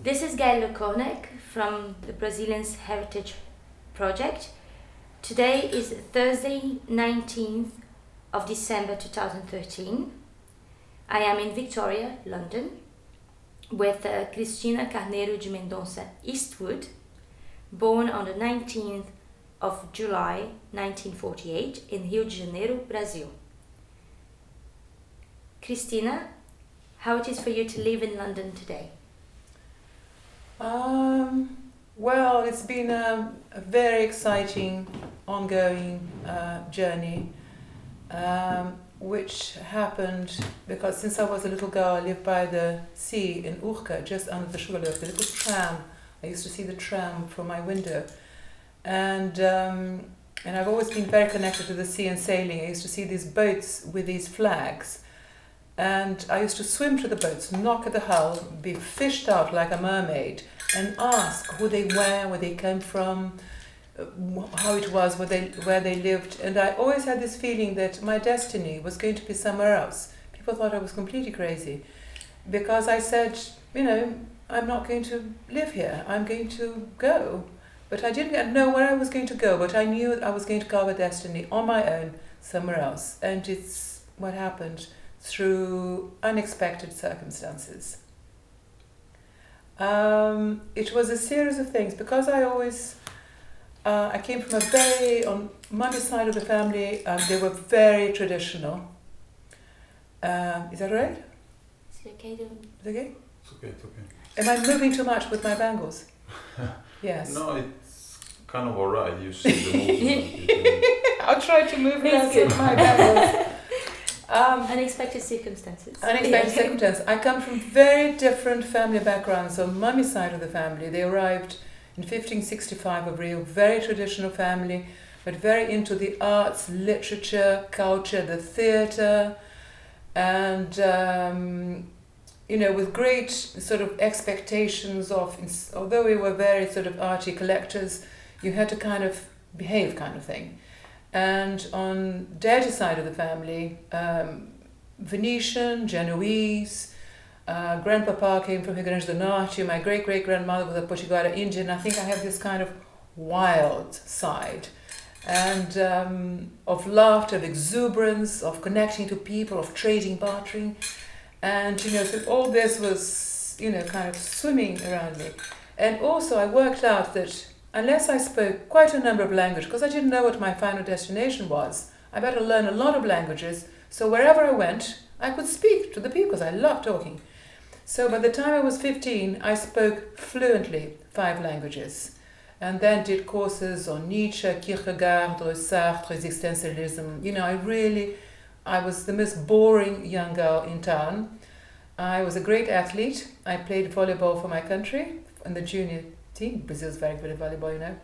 This is Gail Lecornec from the Brasiliance Heritage Project. Today is Thursday, 19th of December 2013. I am in Victoria, London, with Cristina de Mendonça Eastwood, born on the 19th of July 1948 in Rio de Janeiro, Brazil. Cristina, how it is for you to live in London today? Well, it's been a very exciting, ongoing journey, which happened because since I was a little girl, I lived by the sea in Urca, just under the Sugarloaf, the little tram. I used to see the tram from my window. And I've always been very connected to the sea and sailing. I used to see these boats with these flags. And I used to swim to the boats, knock at the hull, be fished out like a mermaid, and ask who they were, where they came from, how it was, where they lived. And I always had this feeling that my destiny was going to be somewhere else. People thought I was completely crazy because I said, I'm not going to live here. I'm going to go. But I didn't know where I was going to go, but I knew I was going to carve a destiny on my own somewhere else. And it's what happened through unexpected circumstances. It was a series of things because I came from on mother's side of the family, they were very traditional. Is that right? Is it okay? Is it okay? It's okay. Am I moving too much with my bangles? Yes. No, it's kind of alright. You see the movement. I'll try to move less with my bangles. Unexpected circumstances. Circumstances. I come from very different family backgrounds. On mummy's side of the family, they arrived in 1565 of Rio, very traditional family, but very into the arts, literature, culture, the theatre, and with great sort of expectations of, although we were very sort of arty collectors, you had to kind of behave kind of thing. And on daddy's side of the family, Venetian, Genoese, grandpapa came from Rio Grande do Norte, my great-great-grandmother was a Potiguara Indian. I think I have this kind of wild side and of laughter, of exuberance, of connecting to people, of trading, bartering. And, so all this was, kind of swimming around me. And also I worked out that unless I spoke quite a number of languages, because I didn't know what my final destination was, I better learn a lot of languages, so wherever I went, I could speak to the people, because I love talking. So by the time I was 15, I spoke fluently 5 languages, and then did courses on Nietzsche, Kierkegaard, Sartre, existentialism. I was the most boring young girl in town. I was a great athlete. I played volleyball for my country in the junior team. Brazil's very good at volleyball,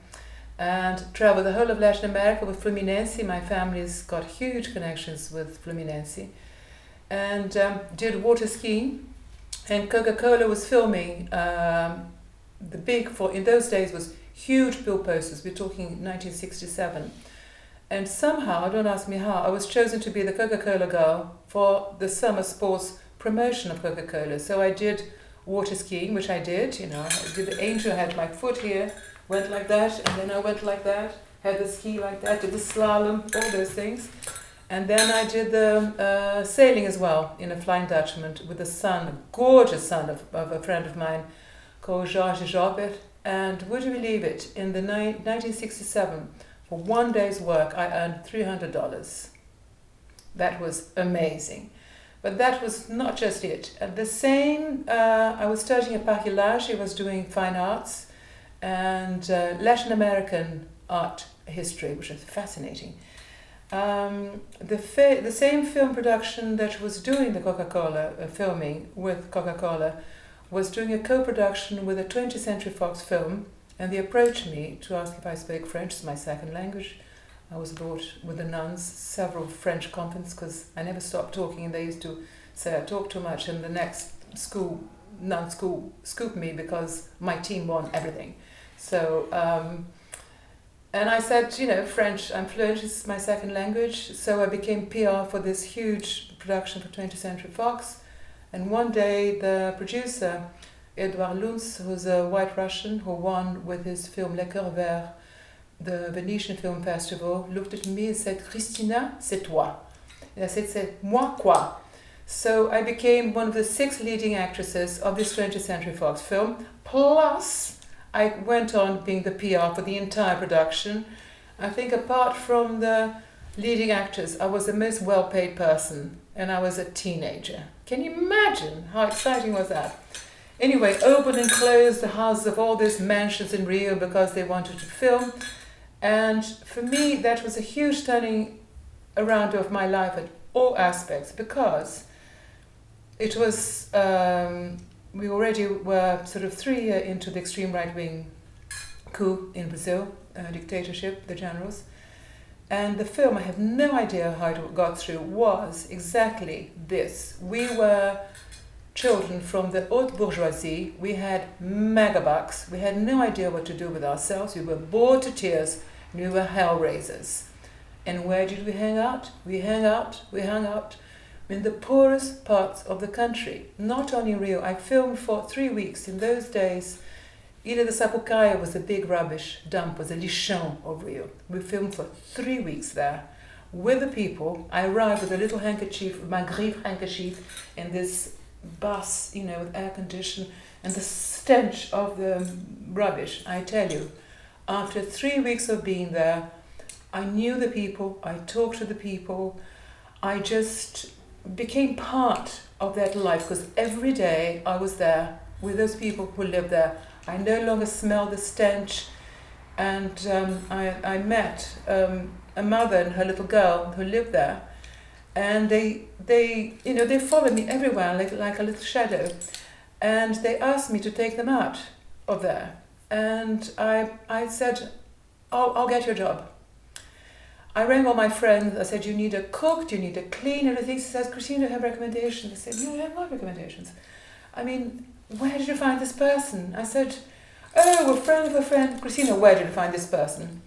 and traveled the whole of Latin America with Fluminense. My family's got huge connections with Fluminense, and did water skiing. And Coca-Cola was filming in those days was huge bill posters. We're talking 1967, and somehow, don't ask me how, I was chosen to be the Coca-Cola girl for the summer sports promotion of Coca-Cola. So I did water skiing, which I did, I did the angel, I had my foot here, went like that, and then I went like that, had the ski like that, did the slalom, all those things. And then I did the sailing as well, in a Flying Dutchman with the son, a gorgeous son of a friend of mine called Georges Jobert. And would you believe it, in the 1967, for one day's work, I earned $300. That was amazing. But that was not just it. At the same, I was studying at Parquilage. I was doing fine arts and Latin American art history, which was fascinating. The same film production that was doing the Coca-Cola filming with Coca-Cola was doing a co-production with a 20th Century Fox film, and they approached me to ask if I spoke French. It's my second language. I was brought with the nuns, several French convents, because I never stopped talking, and they used to say I talk too much, and the next nun school scooped me because my team won everything. So, and I said, French, I'm fluent, it's my second language. So I became PR for this huge production for 20th Century Fox. And one day the producer Edouard Luntz, who's a white Russian who won with his film Les Cœurs Verts, the Venetian Film Festival, looked at me and said, Cristina, c'est toi. And I said, c'est moi quoi? So I became one of the 6 leading actresses of this 20th Century Fox film, plus I went on being the PR for the entire production. I think apart from the leading actors, I was the most well-paid person, and I was a teenager. Can you imagine how exciting was that? Anyway, opened and closed the houses of all these mansions in Rio because they wanted to film. And for me, that was a huge turning around of my life at all aspects, because it was, we already were sort of 3 years into the extreme right-wing coup in Brazil, dictatorship, the generals. And the film, I have no idea how it got through, was exactly this. We were children from the haute bourgeoisie. We had megabucks. We had no idea what to do with ourselves. We were bored to tears, and we were hellraisers. And where did we hang out? We hung out in the poorest parts of the country. Not only in Rio. I filmed for 3 weeks. In those days, Ilha de Sapucaia was a big rubbish dump, was a lixão of Rio. We filmed for 3 weeks there with the people. I arrived with a little handkerchief, my grief handkerchief, and this bus, with air condition, and the stench of the rubbish. I tell you, after 3 weeks of being there, I knew the people, I talked to the people, I just became part of that life, because every day I was there with those people who lived there. I no longer smelled the stench, and I met a mother and her little girl who lived there, and they followed me everywhere like a little shadow, and they asked me to take them out of there, and I said, I'll get your job. I rang all my friends. I said, you need a cook, do you need a cleaner? And she says, Christina, do you have recommendations? I said, no, I have no recommendations. I mean, where did you find this person? I said, a friend of a friend. Cristina, where did you find this person?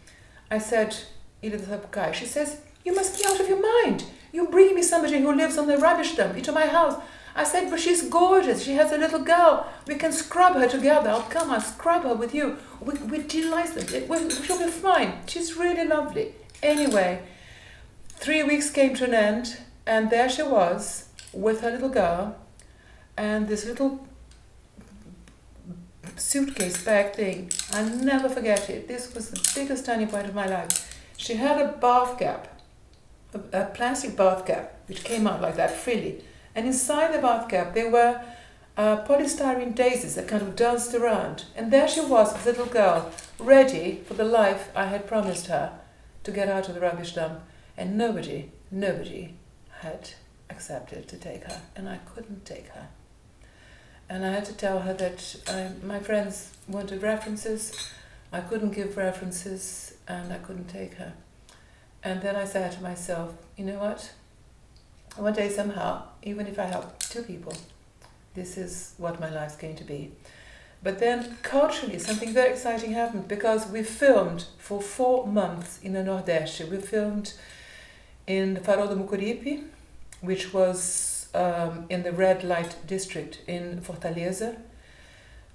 I said, Ilha de Sapucaia. She says, you must be out of your mind. You bring me somebody who lives on the rubbish dump into my house. I said, but she's gorgeous. She has a little girl. We can scrub her together. I'll come and scrub her with you. We're delighted. She'll be fine. She's really lovely. Anyway, 3 weeks came to an end, and there she was with her little girl and this little suitcase bag thing. I'll never forget it. This was the biggest turning point of my life. She had a bath cap, a plastic bath cap, which came out like that freely. And inside the bath cap, there were polystyrene daisies that kind of danced around. And there she was, this little girl, ready for the life I had promised her, to get out of the rubbish dump. And nobody had accepted to take her. And I couldn't take her. And I had to tell her that my friends wanted references. I couldn't give references, and I couldn't take her. And then I said to myself, you know what? One day somehow, even if I help 2 people, this is what my life's going to be. But then culturally something very exciting happened, because we filmed for 4 months in the Nordeste. We filmed in the Farol do Mucuripe, which was in the red light district in Fortaleza.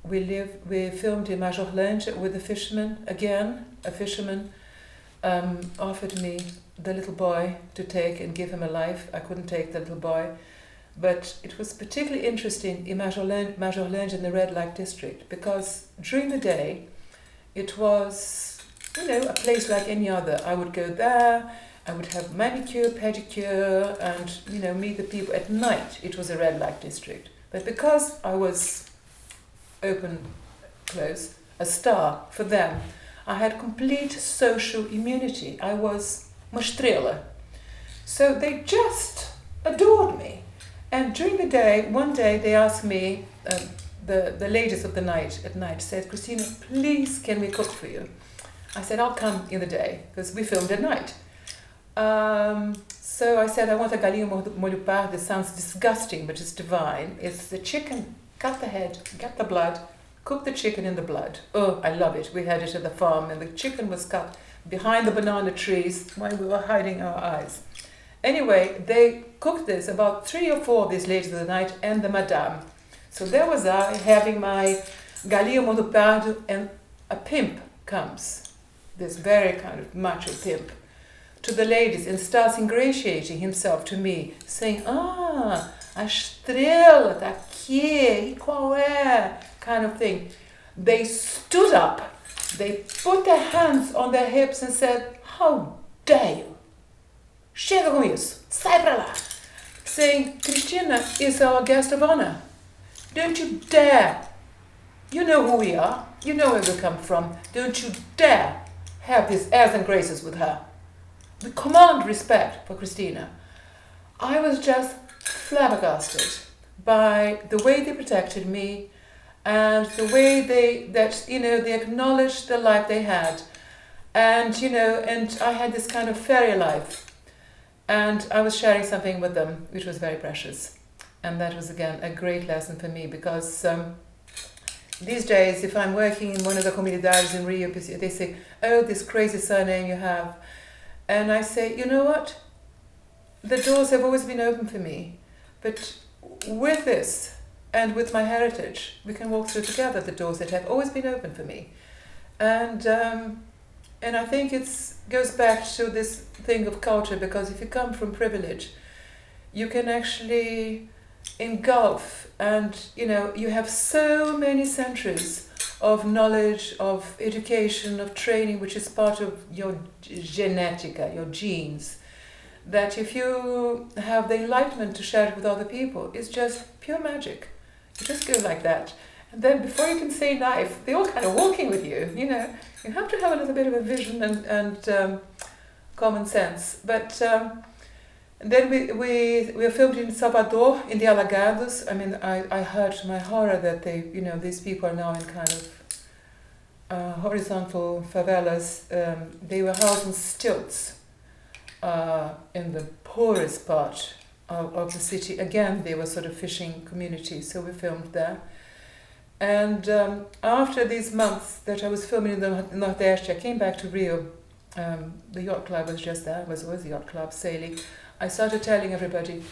We filmed in Majorlândia with a fisherman. Again, a fisherman offered me the little boy to take and give him a life. I couldn't take the little boy. But it was particularly interesting in Majorlândia in the red light district, because during the day it was, a place like any other. I would go there, I would have manicure, pedicure, and, meet the people. At night it was a red light district. But because I was open, close, a star for them, I had complete social immunity. I was uma estrela. So they just adored me. And during the day, one day they asked me, the ladies of the night at night said, Cristina, please can we cook for you? I said, I'll come in the day, because we filmed at night. So I said, I want a galinha molho pardo. This sounds disgusting, but it's divine. It's the chicken, cut the head, get the blood, cook the chicken in the blood. Oh, I love it. We had it at the farm, and the chicken was cut behind the banana trees when we were hiding our eyes. Anyway, they cooked this, about 3 or 4 of these ladies of the night and the madame. So there was I having my galinha montopado, and a pimp comes, this very kind of macho pimp, to the ladies and starts ingratiating himself to me, saying, a estrela tá aqui, e qual é? Kind of thing. They stood up, they put their hands on their hips and said, how dare you? Chega com isso, sai pra lá. Saying, Cristina is our guest of honor. Don't you dare. You know who we are, you know where we come from. Don't you dare have these airs and graces with her. We command respect for Cristina. I was just flabbergasted by the way they protected me and the way they acknowledged the life they had. And I had this kind of fairy life. And I was sharing something with them, which was very precious. And that was, again, a great lesson for me, because these days, if I'm working in one of the comunidades in Rio, they say, oh, this crazy surname you have. And I say, you know what? The doors have always been open for me. But with this, and with my heritage, we can walk through together the doors that have always been open for me. And I think it goes back to this thing of culture, because if you come from privilege, you can actually engulf, and you have so many centuries of knowledge, of education, of training, which is part of your genetica, your genes, that if you have the enlightenment to share it with other people, it's just pure magic. You just go like that. And then before you can say knife, they're all kind of walking with you, You have to have a little bit of a vision and common sense. But then we filmed in Salvador, in the Alagados. I mean, I heard to my horror that these people are now in kind of horizontal favelas. They were housed on stilts in the poorest part of the city. Again, they were sort of fishing communities, so we filmed there. And after these months that I was filming in the Nordeste, I came back to Rio. The yacht club was just there. It was always the yacht club, sailing. I started telling everybody,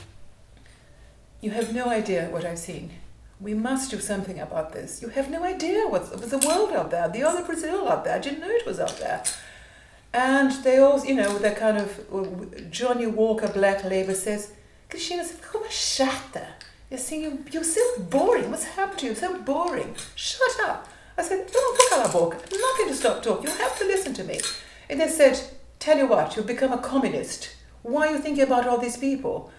you have no idea what I've seen. We must do something about this. You have no idea what's the world out there, the other Brazil out there. I didn't know it was out there. And they all, they're kind of, Johnny Walker, Black Labor, says, Cristina, você ficou uma chata. You're so boring. What's happened to you? So boring. Shut up. I said, don't cala a boca. I'm not going to stop talking. You have to listen to me. And they said, tell you what, you've become a communist. Why are you thinking about all these people?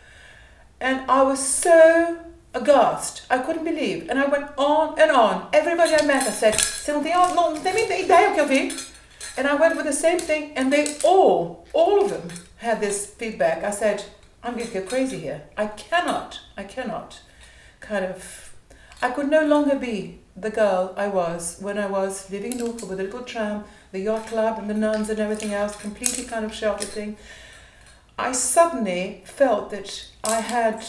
And I was so aghast. I couldn't believe. And I went on and on. Everybody I met, I said, você não tem ideia o que eu vi? And I went with the same thing, and they all of them had this feedback. I said, I'm going to go crazy here. I cannot I could no longer be the girl I was when I was living in Norfolk with a little tram, the yacht club and the nuns and everything else, completely kind of sheltered thing. I suddenly felt that I had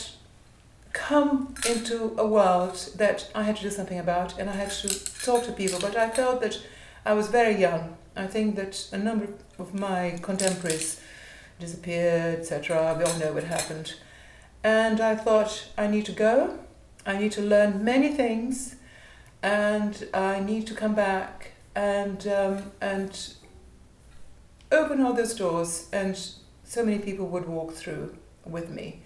come into a world that I had to do something about, and I had to talk to people, but I felt that I was very young. I think that a number of my contemporaries disappeared, etc. We all know what happened. And I thought, I need to go, I need to learn many things, and I need to come back and open all those doors, and so many people would walk through with me.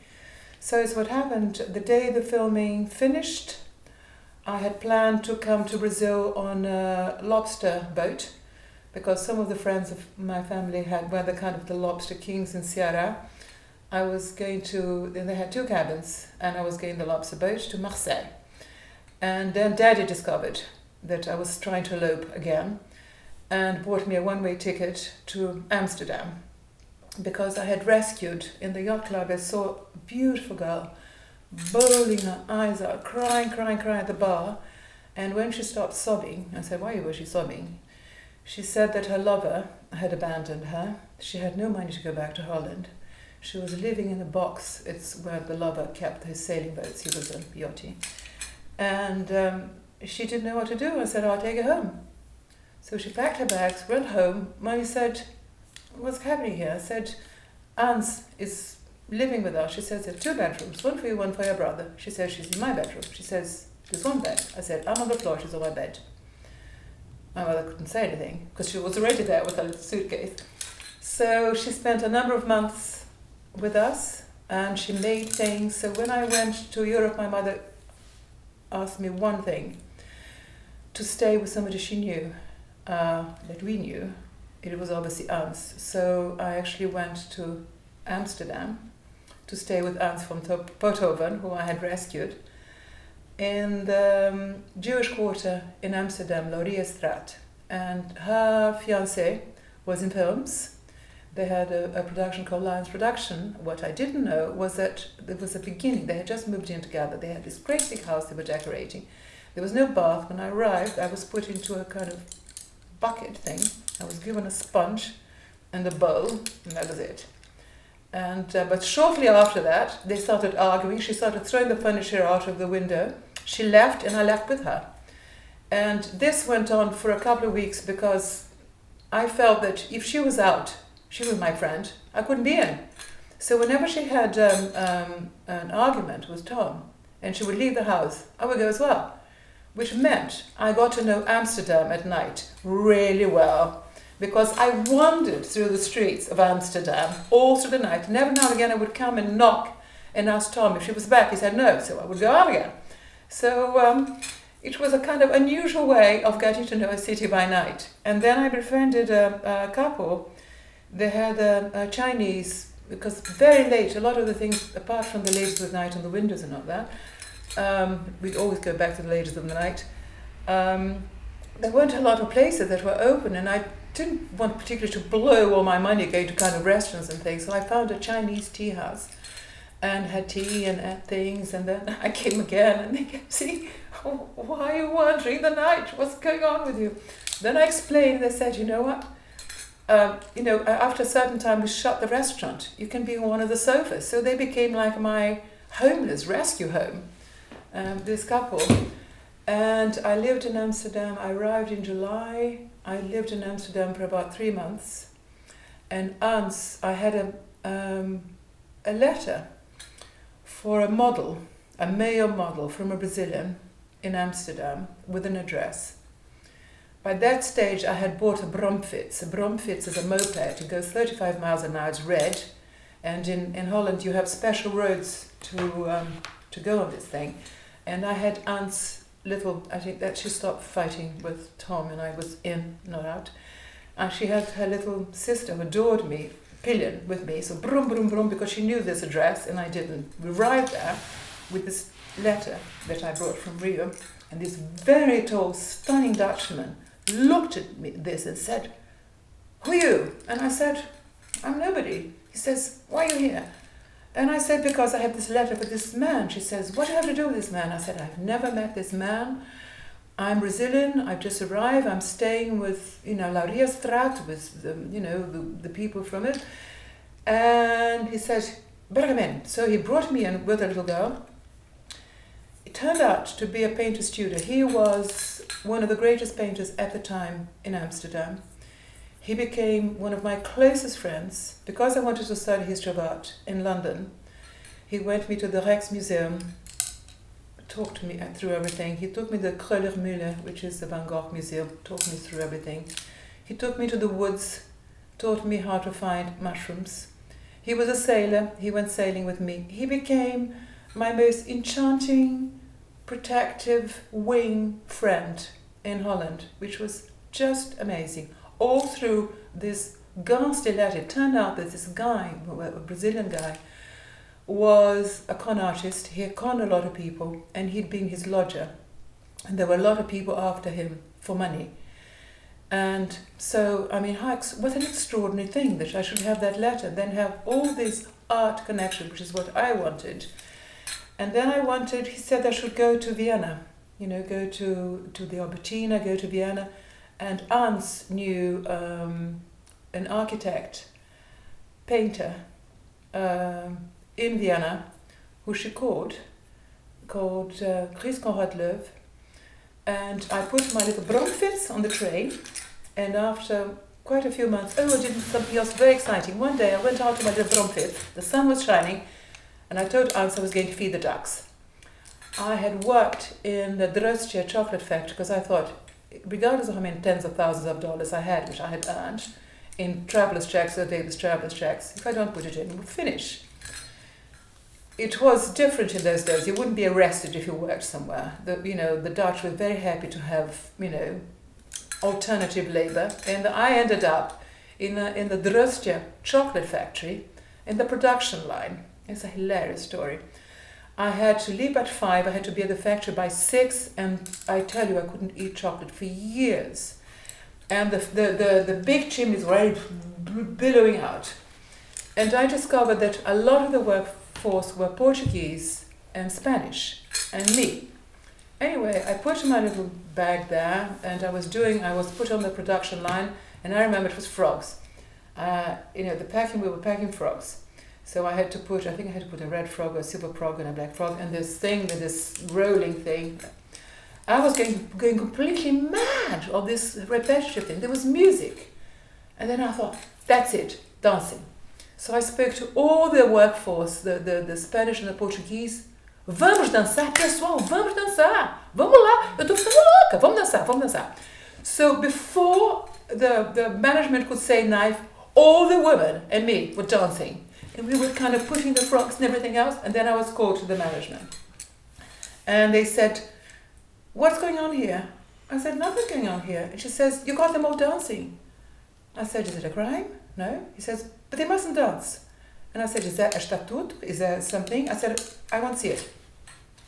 So it's what happened. The day the filming finished, I had planned to come to Brazil on a lobster boat, because some of the friends of my family were the kind of the lobster kings in Ceará. I was going to, and they had 2 cabins, and I was going the lobster boat to Marseille. And then Daddy discovered that I was trying to elope again, and bought me a one-way ticket to Amsterdam, because I had rescued, in the yacht club, I saw a beautiful girl bawling her eyes out, crying at the bar. And when she stopped sobbing, I said, why was she sobbing? She said that her lover had abandoned her. She had no money to go back to Holland. She was living in a box. It's where the lover kept his sailing boats. He was a yachty. And she didn't know what to do. I said, I'll take her home. So she packed her bags, went home. Mommy said, what's happening here? I said, Ans is living with us. She says, there are 2 bedrooms, one for you, one for your brother. She says, she's in my bedroom. She says, There's one bed. I said, I'm on the floor, she's on my bed. My mother couldn't say anything because she was already there with her little suitcase. So she spent a number of months with us and she made things. So when I went to Europe, my mother asked me one thing, to stay with somebody she knew, that we knew. It was obviously Ans. So I actually went to Amsterdam to stay with Ans from Pothoven, who I had rescued, in the Jewish quarter in Amsterdam, Laurierstraat. And her fiancé was in films. They had a production called Lions Production. What I didn't know was that it was the beginning. They had just moved in together. They had this great big house they were decorating. There was no bath. When I arrived, I was put into a kind of bucket thing. I was given a sponge and a bowl, and that was it. And but shortly after that, they started arguing. She started throwing the furniture out of the window. She left, and I left with her. And this went on for a couple of weeks because I felt that if she was out, she was my friend, I couldn't be in. So whenever she had an argument with Tom, and she would leave the house, I would go as well. Which meant I got to know Amsterdam at night really well, because I wandered through the streets of Amsterdam all through the night. And every now and again I would come and knock and ask Tom if she was back. He said no, so I would go out again. So it was a kind of unusual way of getting to know a city by night. And then I befriended a couple. They had a Chinese, because very late, a lot of the things, apart from the ladies of the night and the windows and all that, we'd always go back to the ladies of the night. There weren't a lot of places that were open, and I didn't want particularly to blow all my money going to kind of restaurants and things, so I found a Chinese tea house and had tea and ate things, and then I came again and they kept saying, oh, why are you wandering the night? What's going on with you? Then I explained, they said, you know what? After a certain time we shut the restaurant. You can be on one of the sofas. So they became like my homeless rescue home, this couple. And I lived in Amsterdam. I arrived in July. I lived in Amsterdam for about 3 months. And once I had a letter for a model, a male model from a Brazilian in Amsterdam with an address. By that stage, I had bought a Bromfiets. A Bromfiets is a moped. It goes 35 miles an hour. It's red. And in Holland, you have special roads to go on this thing. And I had Aunt's little, I think that she stopped fighting with Tom and I was in, not out. And she had her little sister who adored me, pillion with me. So brum, brum, brum, because she knew this address and I didn't. We arrived there with this letter that I brought from Rio. And this very tall, stunning Dutchman looked at me this and said, who are you? And I said, I'm nobody. He says, why are you here? And I said, because I have this letter for this man. She says, what do you have to do with this man? I said, I've never met this man. I'm Brazilian. I've just arrived. I'm staying with, Laurierstraat, with the people from it. And he said, bring him in. So he brought me in with a little girl. It turned out to be a painter studio. He was one of the greatest painters at the time in Amsterdam. He became one of my closest friends because I wanted to study history of art in London. He went me to the Rijksmuseum, talked to me through everything. He took me to the Kröller-Mühle, which is the Van Gogh Museum, talked me through everything. He took me to the woods, taught me how to find mushrooms. He was a sailor. He went sailing with me. He became my most enchanting, protective wing friend in Holland, which was just amazing. All through this ghastly letter, it turned out that this guy, a Brazilian guy, was a con artist. He had conned a lot of people and he'd been his lodger. And there were a lot of people after him for money. And so, what an extraordinary thing that I should have that letter, then have all this art connection, which is what I wanted. And then he said I should go to Vienna, go to the Albertina, go to Vienna. And Ans knew an architect, painter in Vienna, who she called Chris Conrad Löw. And I put my little Bromfiets on the train, and after quite a few months, I did something else very exciting. One day I went out to my little Bromfiets, the sun was shining, and I told Ans I was going to feed the ducks. I had worked in the Drosje chocolate factory because I thought, regardless of how many tens of thousands of dollars I had, which I had earned in traveler's checks or Davis traveler's checks, if I don't put it in, it would finish. It was different in those days. You wouldn't be arrested if you worked somewhere. The Dutch were very happy to have, alternative labor. And I ended up in the Drosje chocolate factory in the production line. It's a hilarious story. I had to leave at 5, I had to be at the factory by 6, and I tell you, I couldn't eat chocolate for years. And the big chimneys were billowing out. And I discovered that a lot of the workforce were Portuguese and Spanish, and me. Anyway, I put my little bag there, and I was put on the production line, and I remember it was frogs. We were packing frogs. So I had to put a red frog, a silver frog, and a black frog, and this rolling thing. I was going completely mad of this repetitive thing. There was music. And then I thought, that's it, dancing. So I spoke to all the workforce, the Spanish and the Portuguese. Vamos dançar, pessoal, vamos dançar. Vamos lá, eu tô ficando louca, vamos dançar. So before the management could say knife, all the women and me were dancing. And we were kind of putting the frogs and everything else, and then I was called to the management. And they said, what's going on here? I said, nothing's going on here. And she says, you got them all dancing. I said, is it a crime? No. He says, but they mustn't dance. And I said, is that a statute? Is there something? I said, I want to see it.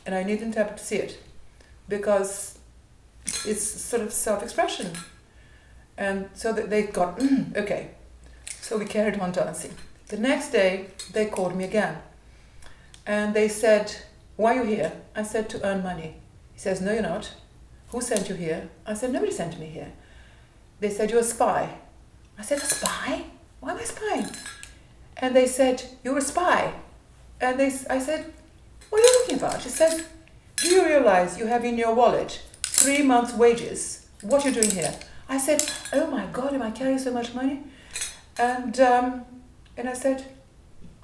And I need an interpreter to see it. Because it's sort of self-expression. And so they got, okay. So we carried on dancing. The next day, they called me again. And they said, why are you here? I said, to earn money. He says, no, you're not. Who sent you here? I said, nobody sent me here. They said, you're a spy. I said, a spy? Why am I spying? And they said, you're a spy. And I said, what are you talking about? She said, do you realize you have in your wallet 3 months' wages? What are you doing here? I said, oh my God, am I carrying so much money? And I said,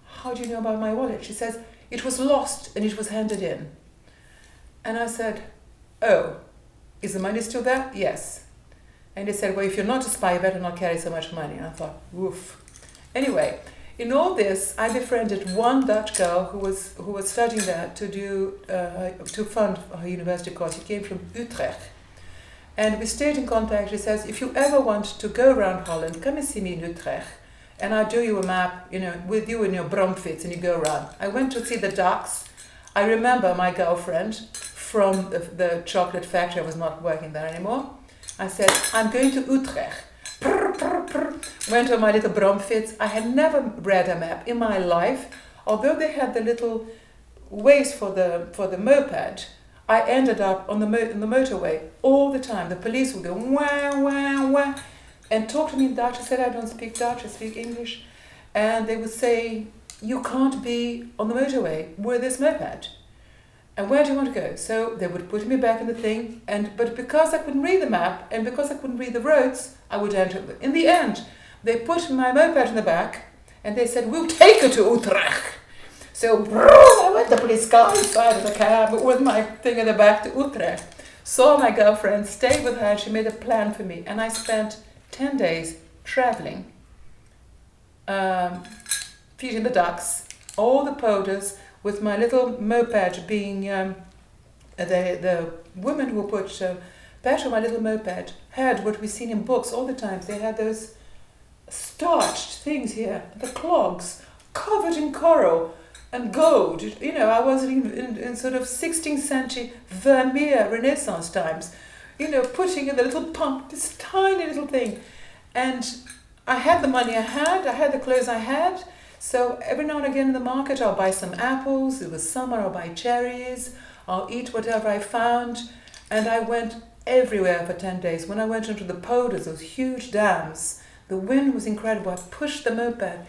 how do you know about my wallet? She says, it was lost and it was handed in. And I said, oh, is the money still there? Yes. And they said, well, if you're not a spy, you better not carry so much money. And I thought, woof. Anyway, in all this, I befriended one Dutch girl who was studying there to fund her university course. She came from Utrecht. And we stayed in contact. She says, if you ever want to go around Holland, come and see me in Utrecht. And I'll do you a map, with you in your bromfiets, and you go around. I went to see the ducks. I remember my girlfriend from the chocolate factory. I was not working there anymore. I said, I'm going to Utrecht. Prr, prr, prr. Went on my little bromfiets. I had never read a map in my life. Although they had the little ways for the moped, I ended up on the motorway all the time. The police would go, wah, wah, wah, and talk to me in Dutch. I said, I don't speak Dutch, I speak English. And they would say, you can't be on the motorway with this moped. And where do you want to go? So they would put me back in the thing, but because I couldn't read the map, and because I couldn't read the roads, I would enter. In the end, they put my moped in the back, and they said, we'll take you to Utrecht. So I went the police car inside of the cab with my thing in the back to Utrecht. Saw my girlfriend, stayed with her, and she made a plan for me. And I spent 10 days traveling, feeding the ducks, all the polders, with my little moped being the women who put petrol on my little moped had what we've seen in books all the time. They had those starched things here, the clogs, covered in coral and gold. I was in sort of 16th century Vermeer Renaissance times, putting in the little pump, this tiny little thing. And I had the money I had the clothes I had. So every now and again in the market, I'll buy some apples. It was summer, I'll buy cherries. I'll eat whatever I found. And I went everywhere for 10 days. When I went into the polders, those huge dams, the wind was incredible. I pushed the moped.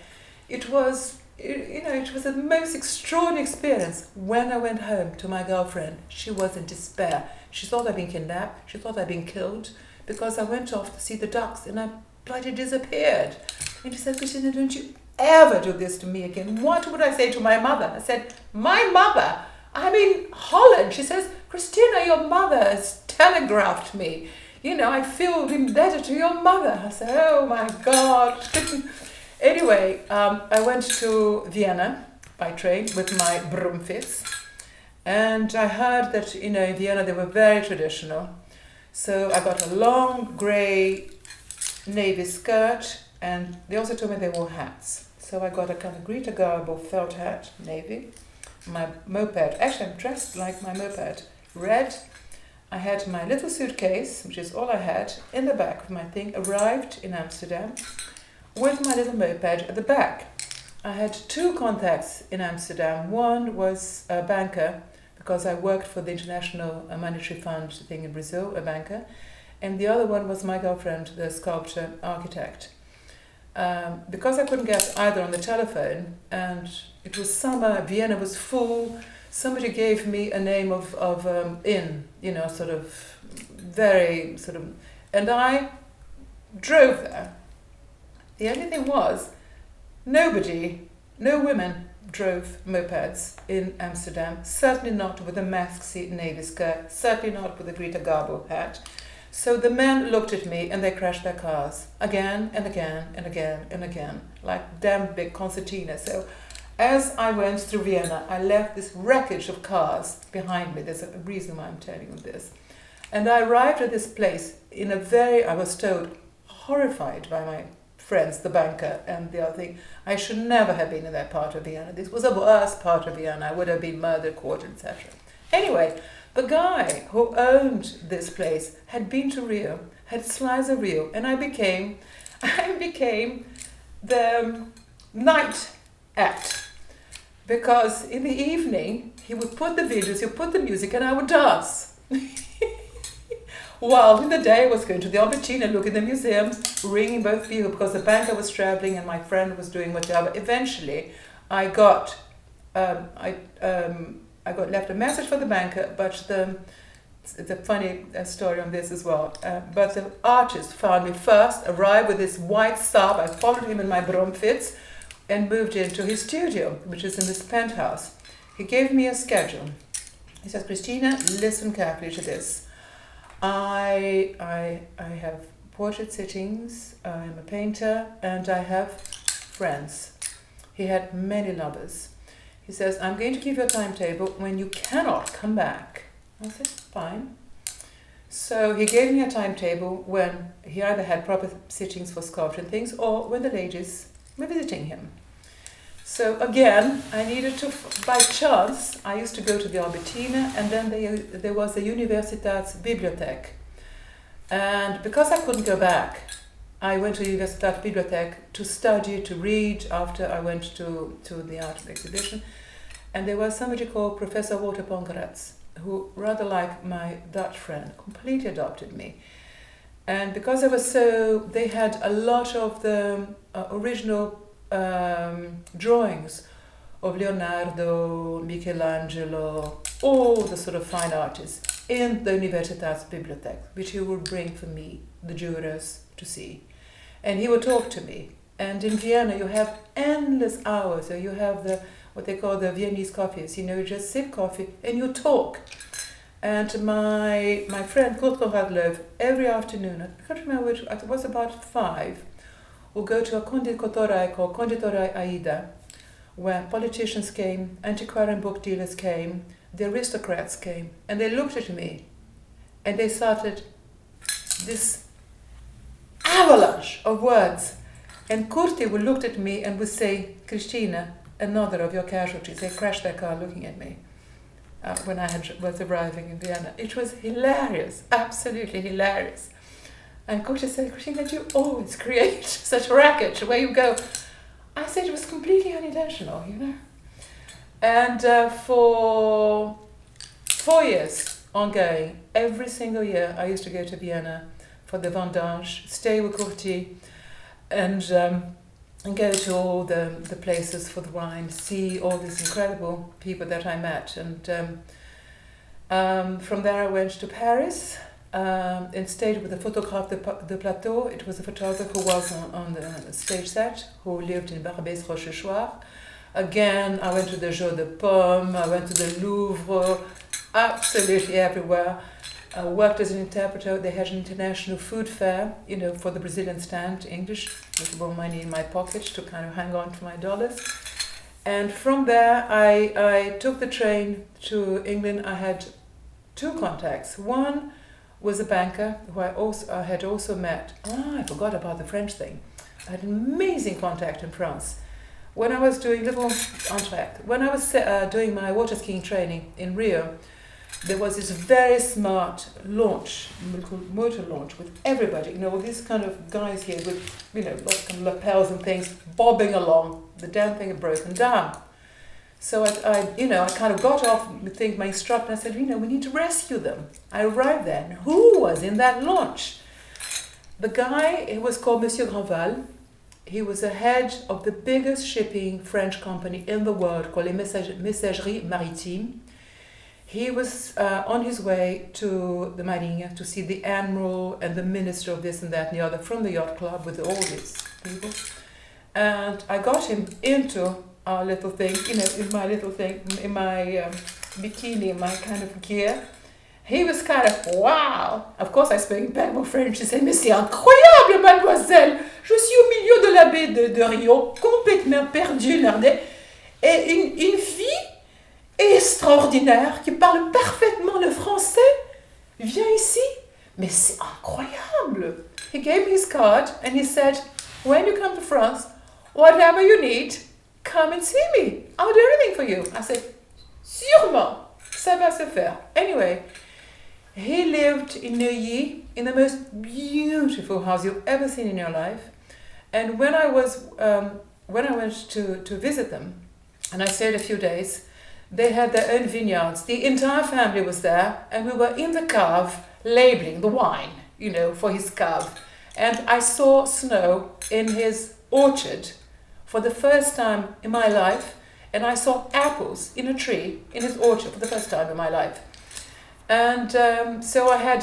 It was the most extraordinary experience. When I went home to my girlfriend, she was in despair. She thought I'd been kidnapped. She thought I'd been killed because I went off to see the ducks and I bloody disappeared. And she said, Cristina, don't you ever do this to me again. What would I say to my mother? I said, my mother? I'm in Holland. She says, Cristina, your mother has telegraphed me. You know, I feel indebted to your mother. I said, oh my God. Anyway, I went to Vienna by train with my broomfits. And I heard that, you know, in Vienna they were very traditional. So I got a long grey navy skirt, and they also told me they wore hats. So I got a kind of Greta Garbo felt hat, navy. My moped, actually I'm dressed like my moped, red. I had my little suitcase, which is all I had, in the back of my thing, arrived in Amsterdam with my little moped at the back. I had 2 contacts in Amsterdam. One was a banker, because I worked for the International Monetary Fund thing in Brazil, a banker. And the other one was my girlfriend, the sculptor, architect. Because I couldn't get either on the telephone, and it was summer, Vienna was full, somebody gave me a name of inn, you know, sort of very sort of, and I drove there. The only thing was, no women drove mopeds in Amsterdam, certainly not with a maxi navy skirt, certainly not with a Greta Garbo hat. So the men looked at me and they crashed their cars again and again and again and again, like damn big concertina. So as I went through Vienna, I left this wreckage of cars behind me. There's a reason why I'm telling you this. And I arrived at this place in a very, I was told, horrified by my friends, the banker and the other thing. I should never have been in that part of Vienna. This was the worst part of Vienna. I would have been murdered, quartered, etc. Anyway, the guy who owned this place had been to Rio, had sliced a Rio, and I became the night act. Because in the evening, he would put the videos, he would put the music, and I would dance. While in the day I was going to the Albertina, looking at the museums, ringing both people, because the banker was traveling and my friend was doing whatever. Eventually, I got left a message for the banker, but it's a funny story on this as well. But the artist found me first, arrived with this white Saab. I followed him in my broomfits and moved into his studio, which is in this penthouse. He gave me a schedule. He says, Cristina, listen carefully to this. I have portrait sittings, I'm a painter, and I have friends. He had many lovers. He says, I'm going to give you a timetable when you cannot come back. I said, fine. So he gave me a timetable when he either had proper sittings for sculpture and things, or when the ladies were visiting him. So again, I needed to, by chance, I used to go to the Albertina, and then there was the Universitas Bibliothek. And because I couldn't go back, I went to Universitas Bibliothek to study, to read after I went to the art exhibition. And there was somebody called Professor Walter Pongeratz, who, rather like my Dutch friend, completely adopted me. And because they had a lot of the original drawings of Leonardo, Michelangelo, all the sort of fine artists in the Universitas Bibliothek, which he would bring for me, the jurors, to see. And he would talk to me. And in Vienna you have endless hours, so you have what they call the Viennese coffees, you know, you just sip coffee and you talk. And my friend Kurt Radlöv, every afternoon, I can't remember which, it was about 5, we'll go to a konditorai called Konditorai Aida, where politicians came, antiquarian book dealers came, the aristocrats came, and they looked at me, and they started this avalanche of words. And Kurti would look at me and would say, Cristina, another of your casualties. They crashed their car looking at me when I was arriving in Vienna. It was hilarious, absolutely hilarious. And Kurti said, Cristina, you always create such racket where you go. I said it was completely unintentional, you know. And for 4 years ongoing, every single year I used to go to Vienna for the vendange, stay with Kurti, and go to all the places for the wine, see all these incredible people that I met. And from there I went to Paris and stayed with the photographe de Plateau. It was a photographer who was on the stage set, who lived in Barbès-Rochechouart. Again, I went to the Jeu de Paume, I went to the Louvre, absolutely everywhere. I worked as an interpreter. They had an international food fair, for the Brazilian stand, English, with more money in my pocket to kind of hang on to my dollars. And from there, I took the train to England. I had two contacts. One was a banker who I had also met. I forgot about the French thing. I had an amazing contact in France. When I was doing doing my water skiing training in Rio, there was this very smart launch, motor launch with everybody, all these kind of guys here with, lots of lapels and things bobbing along. The damn thing had broken down. So I kind of got off, my instructor, and I said, we need to rescue them. I arrived there, and who was in that launch? The guy, he was called Monsieur Grandval. He was the head of the biggest shipping French company in the world called Les Messageries Maritimes. He was on his way to the Marina to see the admiral and the minister of this and that and the other from the yacht club with all these people. And I got him into our little thing, in my bikini, my kind of gear. He was kind of, wow. Of course, I speak back more French. He said, mais c'est incroyable, mademoiselle. Je suis au milieu de la baie de Rio, complètement perdue, nardée. Et une fille extraordinaire qui parle parfaitement le français vient ici. Mais c'est incroyable. He gave me his card and he said, when you come to France, whatever you need, come and see me. I'll do everything for you. I said, sûrement, ça va se faire. Anyway, he lived in Neuilly, in the most beautiful house you've ever seen in your life. And when I went to visit them, and I stayed a few days, they had their own vineyards. The entire family was there, and we were in the cave labeling the wine, for his cave. And I saw snow in his orchard for the first time in my life, and I saw apples in a tree in his orchard for the first time in my life. And so I had,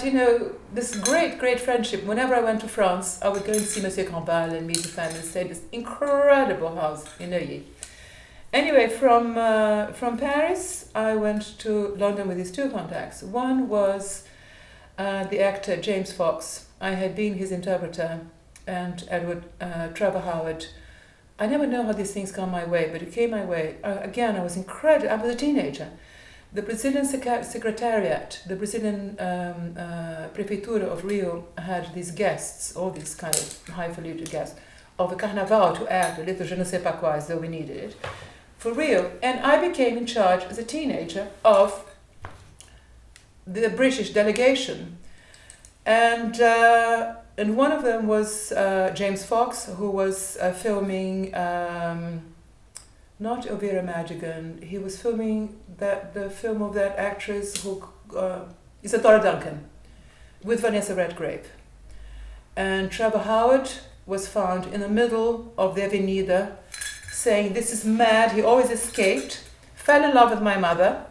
this great, great friendship. Whenever I went to France, I would go and see Monsieur Grandval and meet the family and stay in this incredible house in Neuilly. Anyway, from Paris, I went to London with these two contacts. One was the actor James Fox. I had been his interpreter, and Edward Trevor Howard. I never know how these things come my way, but it came my way. Again, I was incredible. I was a teenager. The Brazilian Secretariat, the Brazilian Prefeitura of Rio had these guests, all these kind of highfalutin guests, of a carnaval to act, a little je ne sais pas quoi, as though we needed it, for Rio. And I became in charge as a teenager of the British delegation. And one of them was James Fox, who was filming not Elvira Madigan. He was filming the film of that actress who Isadora Duncan with Vanessa Redgrave. And Trevor Howard was found in the middle of the Avenida saying, this is mad. He always escaped, fell in love with my mother.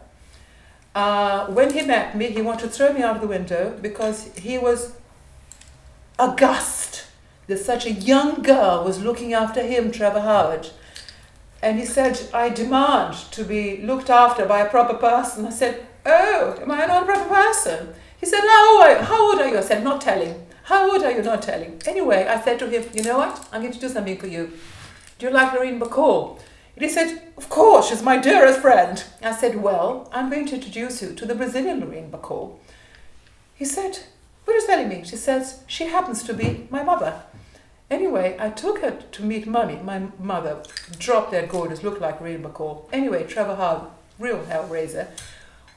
When he met me, he wanted to throw me out of the window because he was aghast that such a young girl was looking after him, Trevor Howard. And he said, I demand to be looked after by a proper person. I said, oh, am I not a proper person? He said, how old are you? I said, not telling. How old are you? Not telling. Anyway, I said to him, you know what? I'm going to do something for you. Do you like Lorraine Bacall? And he said, of course, she's my dearest friend. I said, well, I'm going to introduce you to the Brazilian Lorraine Bacall. He said, what are you telling me? She says, she happens to be my mother. Anyway, I took her to meet Mummy, my mother, drop dead gorgeous, looked like Lorraine Bacall. Anyway, Trevor Howard, real hellraiser,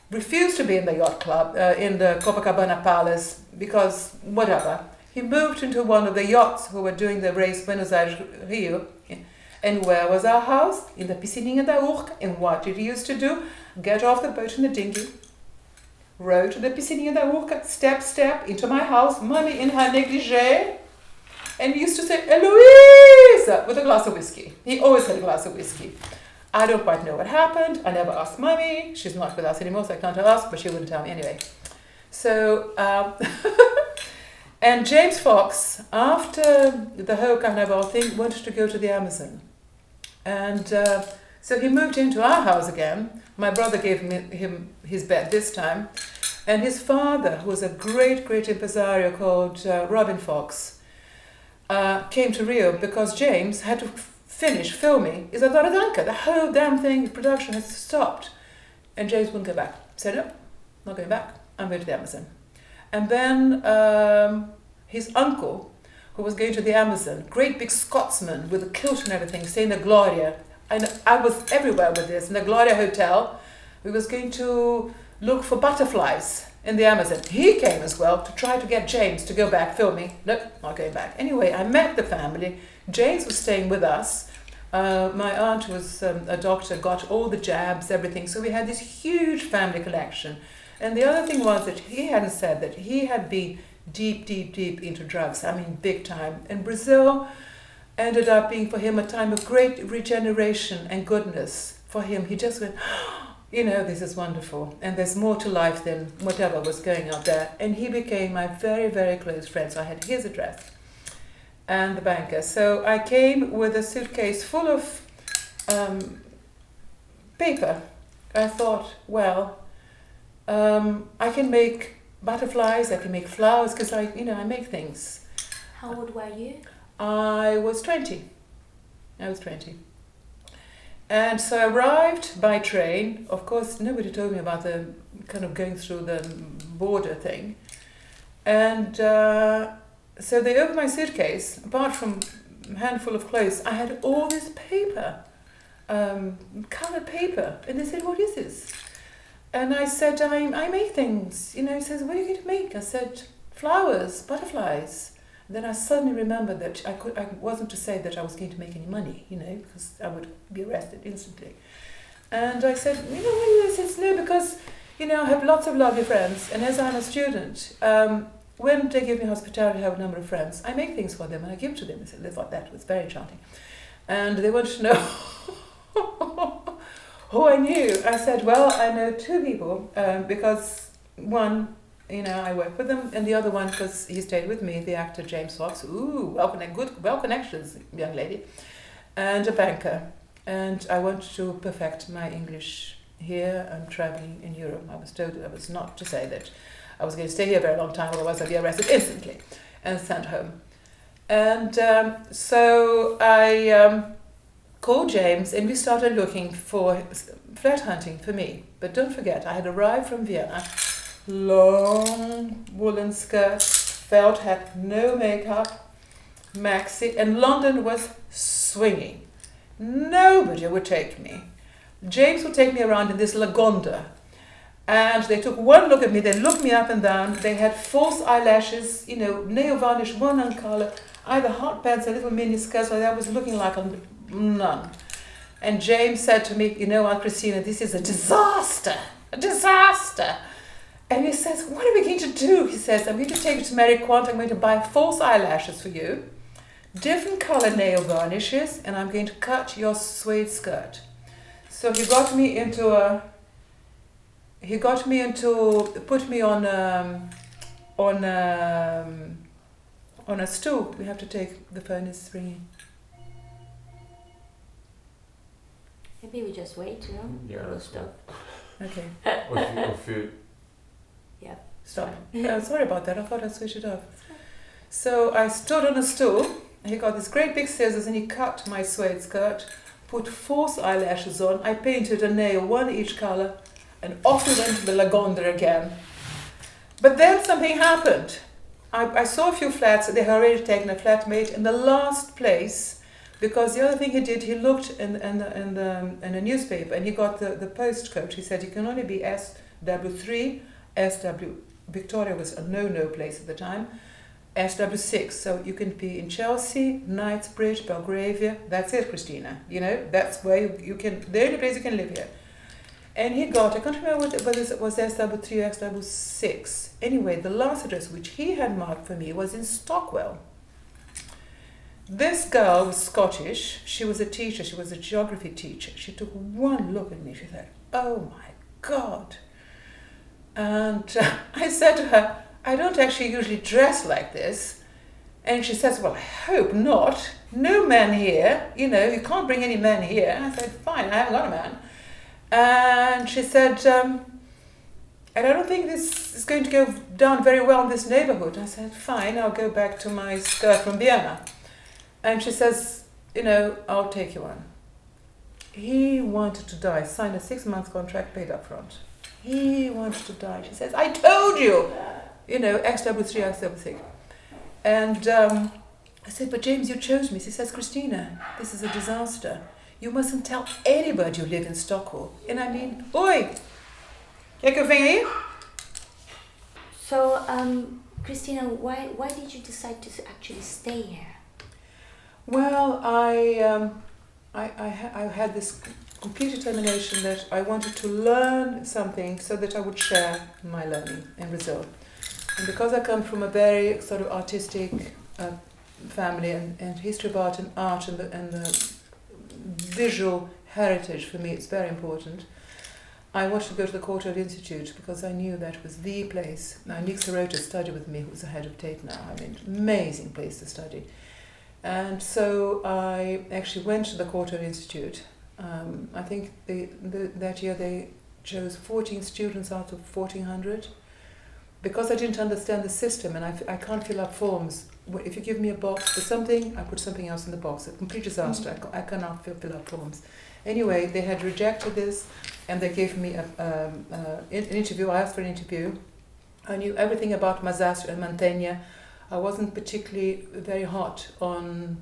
refused to be in the yacht club, in the Copacabana Palace, because whatever. He moved into one of the yachts who were doing the race Buenos Aires, Rio. And where was our house? In the Piscininha da Urca. And what did he used to do? Get off the boat in the dinghy, row to the Piscininha da Urca, step into my house, Mummy in her negligee. And he used to say, Eloise, with a glass of whiskey. He always had a glass of whiskey. I don't quite know what happened. I never asked Mummy. She's not with us anymore, so I can't ask, but she wouldn't tell me anyway. So, and James Fox, after the whole Carnival thing, wanted to go to the Amazon. And So he moved into our house again. My brother gave him his bed this time. And his father, who was a great, great impresario called Robin Fox, came to Rio because James had to finish filming Isadora Duncan. The whole damn thing, production has stopped. And James wouldn't go back. Said, no, not going back. I'm going to the Amazon. And then his uncle, who was going to the Amazon, great big Scotsman with a kilt and everything, staying in the Gloria. And I was everywhere with this, in the Gloria Hotel. We was going to look for butterflies in the Amazon. He came as well to try to get James to go back filming. Nope, not going back. Anyway, I met the family. James was staying with us. My aunt, who was a doctor, got all the jabs, everything. So we had this huge family collection. And the other thing was that he hadn't said that he had been deep, deep, deep into drugs. I mean, big time. And Brazil ended up being for him a time of great regeneration and goodness. For him, he just went, you know, this is wonderful. And there's more to life than whatever was going on there. And he became my very, very close friend. So I had his address and the banker. So I came with a suitcase full of paper. I thought, well, I can make butterflies, I can make flowers, because I make things. How old were you? I was 20. And so I arrived by train. Of course, nobody told me about the kind of going through the border thing. And so they opened my suitcase. Apart from a handful of clothes, I had all this paper, colored paper. And they said, what is this? And I said, I make things. He says, what are you going to make? I said, flowers, butterflies. Then I suddenly remembered that I wasn't to say that I was going to make any money, because I would be arrested instantly. And I said, he says, no, because, I have lots of lovely friends. And as I'm a student, when they give me hospitality, I have a number of friends. I make things for them and I give to them. They thought that was very enchanting. And they wanted to know who I knew. I said, well, I know two people, because one, I work with them, and the other one, because he stayed with me, the actor James Fox. Ooh, well connections, young lady, and a banker. And I want to perfect my English here. I'm traveling in Europe. I was told I was not to say that I was going to stay here a very long time, otherwise I'd be arrested instantly and sent home. And so I called James, and we started looking for flat hunting for me. But don't forget, I had arrived from Vienna. Long woolen skirt, felt hat, no makeup, maxi, and London was swinging. Nobody would take me. James would take me around in this Lagonda, and they took one look at me, they looked me up and down, they had false eyelashes, nail varnish, one on color, either hot pants or little mini skirts, so I was looking like a nun. And James said to me, Aunt Cristina, this is a disaster. And he says, what are we going to do? He says, I'm going to take you to Mary Quant. I'm going to buy false eyelashes for you, different color nail varnishes, and I'm going to cut your suede skirt. So he put me on a stool. We have to take, the phone is ringing. Maybe we just wait, Yeah, we'll that's stop. Okay. If you Yeah. Stop. Sorry about that. I thought I'd switch it off. So I stood on a stool. He got this great big scissors and he cut my suede skirt, put false eyelashes on. I painted a nail, one each color, and off we went to the Lagonda again. But then something happened. I saw a few flats. They had already taken a flatmate in the last place. Because the other thing he did, he looked in a newspaper and he got the postcode. He said, you can only be SW3, SW, Victoria was a no-no place at the time, SW6, so you can be in Chelsea, Knightsbridge, Belgravia, that's it, Cristina, that's where you can, the only place you can live here. And he got, I can't remember whether it was SW3 or SW6. Anyway, the last address which he had marked for me was in Stockwell. This girl was Scottish. She was a teacher. She was a geography teacher. She took one look at me. She said, oh my God. And I said to her, I don't actually usually dress like this. And she says, well, I hope not. No man here, you know, you can't bring any men here. And I said, fine, I haven't got a man. And she said, and I don't think this is going to go down very well in this neighborhood. I said, fine, I'll go back to my skirt from Vienna. And she says, you know, I'll take you on. He wanted to die, signed a 6-month contract, paid up front. He wanted to die. She says, I told you, you know, XW3, XW6. And I said, but James, you chose me. She says, Cristina, this is a disaster. You mustn't tell anybody you live in Stockholm. And I mean, oi, kijk een vinger hier. So, Cristina, why did you decide to actually stay here? Well, I had this complete determination that I wanted to learn something so that I would share my learning in Brazil. And because I come from a very sort of artistic family and history of art and the visual heritage for me is very important, I wanted to go to the Courtauld Institute because I knew that was the place. Now, Nick Sirota studied with me, who's the head of Tate now. I mean, amazing place to study. And so I actually went to the Courtauld Institute. I think that year they chose 14 students out of 1,400. Because I didn't understand the system and I can't fill up forms. If you give me a box for something, I put something else in the box. A complete disaster. I cannot fill up forms. Anyway, they had rejected this and they gave me an interview. I asked for an interview. I knew everything about Masastro and Mantegna. I wasn't particularly very hot on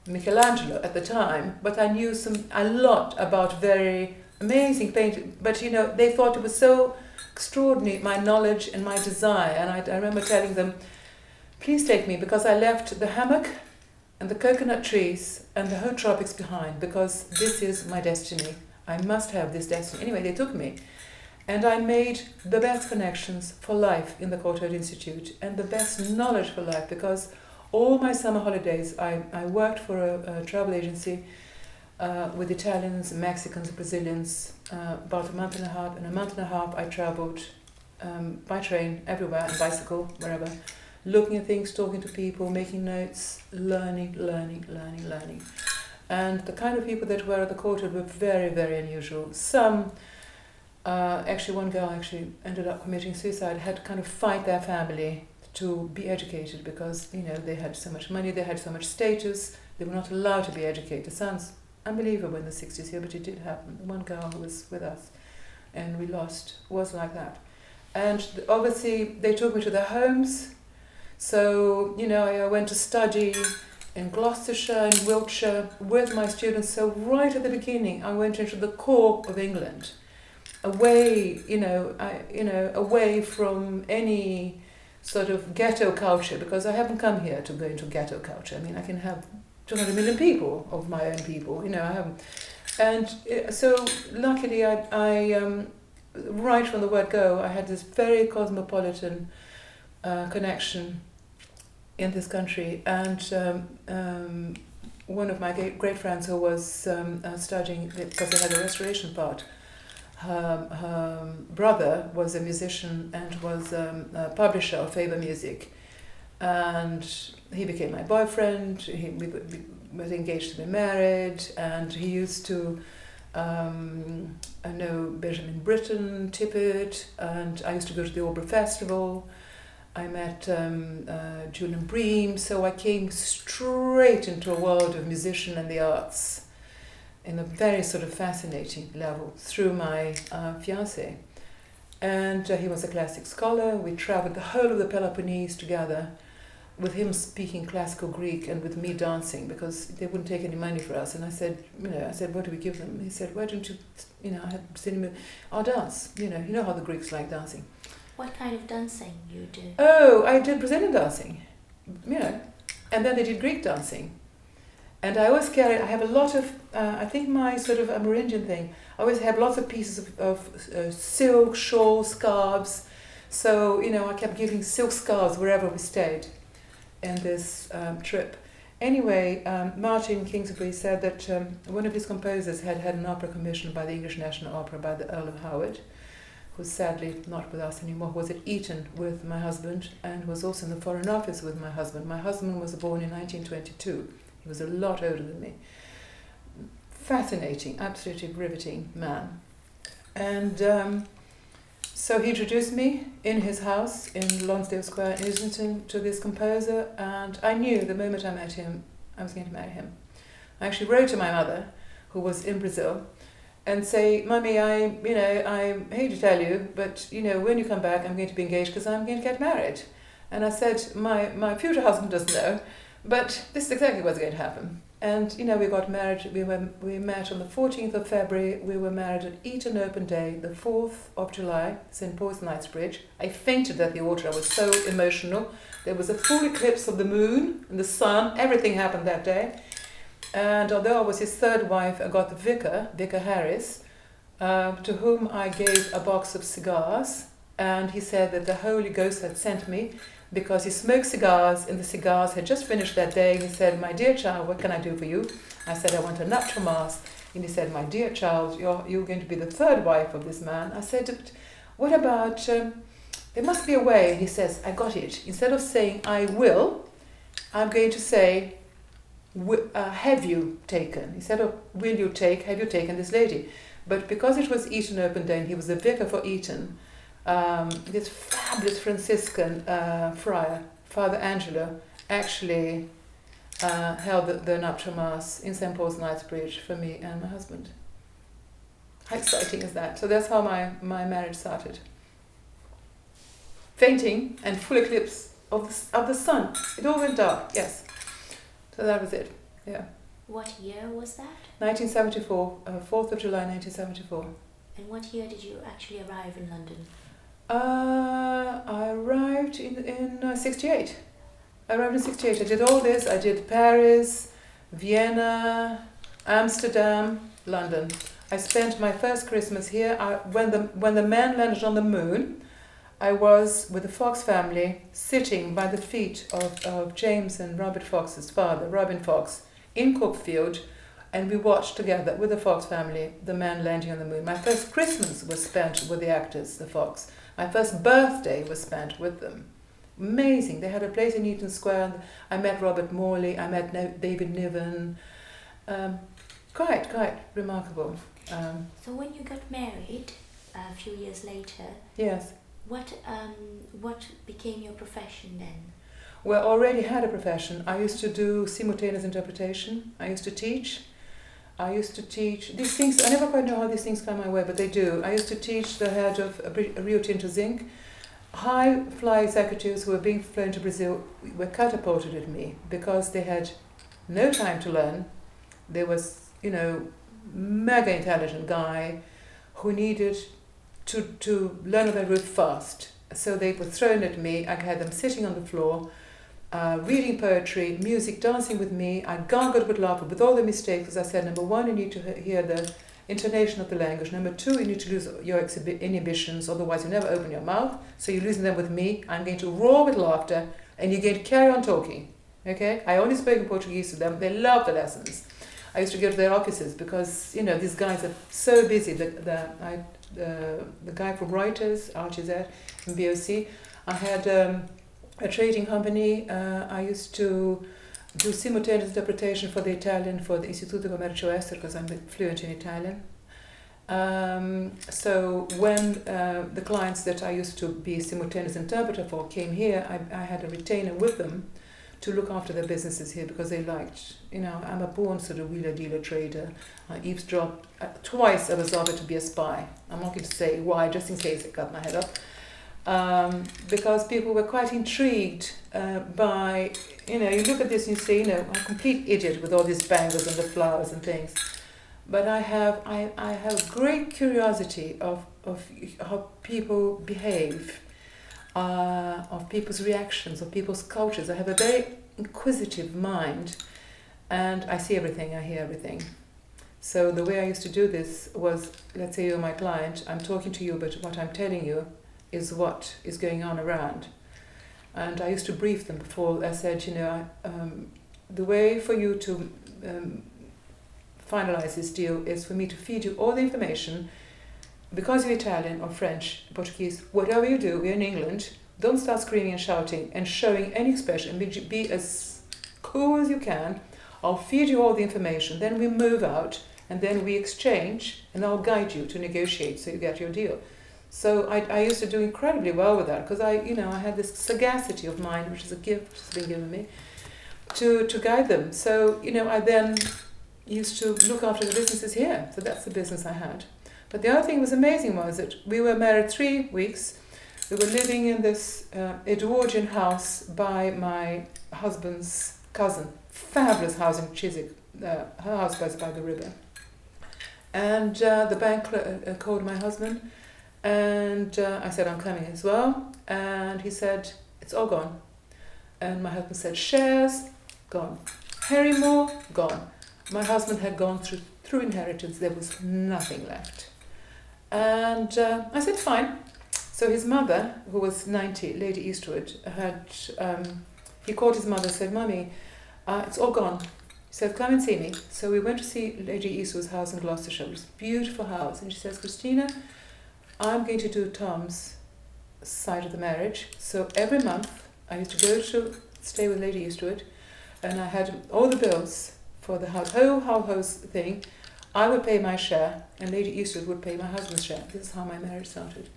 Michelangelo at the time, but I knew a lot about very amazing painting. But you know, they thought it was so extraordinary, my knowledge and my desire. And I remember telling them, please take me, because I left the hammock and the coconut trees and the whole tropics behind, because this is my destiny. I must have this destiny. Anyway, they took me. And I made the best connections for life in the Courtauld Institute and the best knowledge for life, because all my summer holidays I worked for a travel agency with Italians, Mexicans, Brazilians, about a month and a half. In a month and a half I travelled by train everywhere, and bicycle, wherever, looking at things, talking to people, making notes, learning. And the kind of people that were at the Courtauld were very, very unusual. Some actually, one girl actually ended up committing suicide, had to kind of fight their family to be educated because, you know, they had so much money, they had so much status, they were not allowed to be educated. It sounds unbelievable in the 60s here, but it did happen. One girl who was with us and we lost was like that. And obviously they took me to their homes. So, you know, I went to study in Gloucestershire and Wiltshire with my students. So right at the beginning, I went into the core of England. Away, away from any sort of ghetto culture, because I haven't come here to go into ghetto culture. I mean, I can have 200 million people of my own people, you know, I haven't. And so luckily I right from the word go, I had this very cosmopolitan connection in this country. And one of my great friends who was studying, because they had a restoration part, her brother was a musician and was a publisher of Faber Music, and he became my boyfriend. We was engaged to be married, and he used to I know Benjamin Britten, Tippett, and I used to go to the Opera Festival. I met Julian Bream, so I came straight into a world of musician and the arts in a very sort of fascinating level through my fiancé. And he was a classic scholar. We traveled the whole of the Peloponnese together, with him speaking classical Greek and with me dancing, because they wouldn't take any money for us. And I said, what do we give them? He said, why don't you, I had cinema, I'll dance. You know how the Greeks like dancing. What kind of dancing you do? Oh, I did Brazilian dancing, and then they did Greek dancing. And I always I have a lot of, I think my sort of Amerindian thing, I always have lots of pieces of silk, shawls, scarves. So, I kept giving silk scarves wherever we stayed in this trip. Anyway, Martin Kingsbury said that one of his composers had an opera commissioned by the English National Opera by the Earl of Howard, who's sadly not with us anymore, was at Eton with my husband and was also in the Foreign Office with my husband. My husband was born in 1922. He was a lot older than me. Fascinating, absolutely riveting man. And so he introduced me in his house in Lonsdale Square in Islington to this composer, and I knew the moment I met him, I was going to marry him. I actually wrote to my mother, who was in Brazil, and say, Mummy, I hate to tell you, but when you come back, I'm going to be engaged because I'm going to get married. And I said, my future husband doesn't know, but this is exactly what's going to happen. And we got married. We met on the 14th of February. We were married at Eton Open Day, the 4th of July, St Paul's Knightsbridge. I fainted at the altar. I was so emotional. There was a full eclipse of the moon and the sun. Everything happened that day. And although I was his third wife, I got the Vicar Harris, to whom I gave a box of cigars. And he said that the Holy Ghost had sent me because he smoked cigars and the cigars had just finished that day. He said, my dear child, what can I do for you? I said, I want a nuptial mass. And he said, my dear child, you're going to be the third wife of this man. I said, what about, there must be a way. He says, I got it. Instead of saying, I will, I'm going to say, have you taken? Instead of will you take, have you taken this lady? But because it was Eton Open Day and he was the vicar for Eton, this fabulous Franciscan friar, Father Angelo, actually held the nuptial mass in St Paul's Knightsbridge for me and my husband. How exciting is that? So that's how my marriage started. Fainting and full eclipse of the sun. It all went dark, yes. So that was it, yeah. What year was that? 1974, 4th of July 1974. And what year did you actually arrive in London? I arrived in 68. I arrived in 68. I did all this. I did Paris, Vienna, Amsterdam, London. I spent my first Christmas here. When the man landed on the moon, I was with the Fox family sitting by the feet of James and Robert Fox's father, Robin Fox, in Cookfield, and we watched together with the Fox family the man landing on the moon. My first Christmas was spent with the actors, the Fox. My first birthday was spent with them. Amazing. They had a place in Eaton Square. I met Robert Morley. I met David Niven. Quite remarkable. So when you got married a few years later, yes. What became your profession then? Well, I already had a profession. I used to do simultaneous interpretation. I used to teach these things. I never quite know how these things come my way, but they do. I used to teach the head of Rio Tinto Zinc. High-fly executives who were being flown to Brazil were catapulted at me because they had no time to learn. There was, mega intelligent guy who needed to learn on the route fast. So they were thrown at me. I had them sitting on the floor, reading poetry, music, dancing with me. I gargled with laughter with all the mistakes, because I said, number one, you need to hear the intonation of the language. Number two, you need to lose your inhibitions, otherwise you never open your mouth. So you're losing them with me. I'm going to roar with laughter, and you're going to carry on talking. Okay? I only spoke in Portuguese to them. They loved the lessons. I used to go to their offices because, these guys are so busy. The guy from Reuters, Alcizar, in BOC. I had a trading company. I used to do simultaneous interpretation for the Italian, for the Istituto Commercio Estero, because I'm fluent in Italian. So when the clients that I used to be simultaneous interpreter for came here, I had a retainer with them to look after their businesses here, because they liked, I'm a born sort of wheeler-dealer trader. I eavesdropped. Twice I was offered to be a spy. I'm not going to say why, just in case it cut my head off. Because people were quite intrigued by, you look at this and you say, I'm a complete idiot with all these bangles and the flowers and things. But I have great curiosity of how people behave, of people's reactions, of people's cultures. I have a very inquisitive mind, and I see everything, I hear everything. So the way I used to do this was, let's say you're my client, I'm talking to you, but what I'm telling you is what is going on around. And I used to brief them before. I said, the way for you to finalize this deal is for me to feed you all the information because you're Italian or French, Portuguese, whatever you do, we're in England, don't start screaming and shouting and showing any expression. Be as cool as you can. I'll feed you all the information. Then we move out and then we exchange and I'll guide you to negotiate so you get your deal. So I used to do incredibly well with that because I had this sagacity of mind, which is a gift that's been given me, to guide them. So, I then used to look after the businesses here. So that's the business I had. But the other thing was amazing was that we were married 3 weeks. We were living in this Edwardian house by my husband's cousin. Fabulous house in Chiswick. Her house was by the river. And the bank called my husband. And I said, I'm coming as well. And he said, it's all gone. And my husband said, shares, gone. Harry Moore, gone. My husband had gone through inheritance. There was nothing left. And I said, fine. So his mother, who was 90, Lady Eastwood, he called his mother and said, Mummy, it's all gone. He said, come and see me. So we went to see Lady Eastwood's house in Gloucestershire. It was a beautiful house. And she says, Cristina, I'm going to do Tom's side of the marriage. So every month I used to go to stay with Lady Eastwood and I had all the bills for the whole house thing. I would pay my share and Lady Eastwood would pay my husband's share. This is how my marriage started.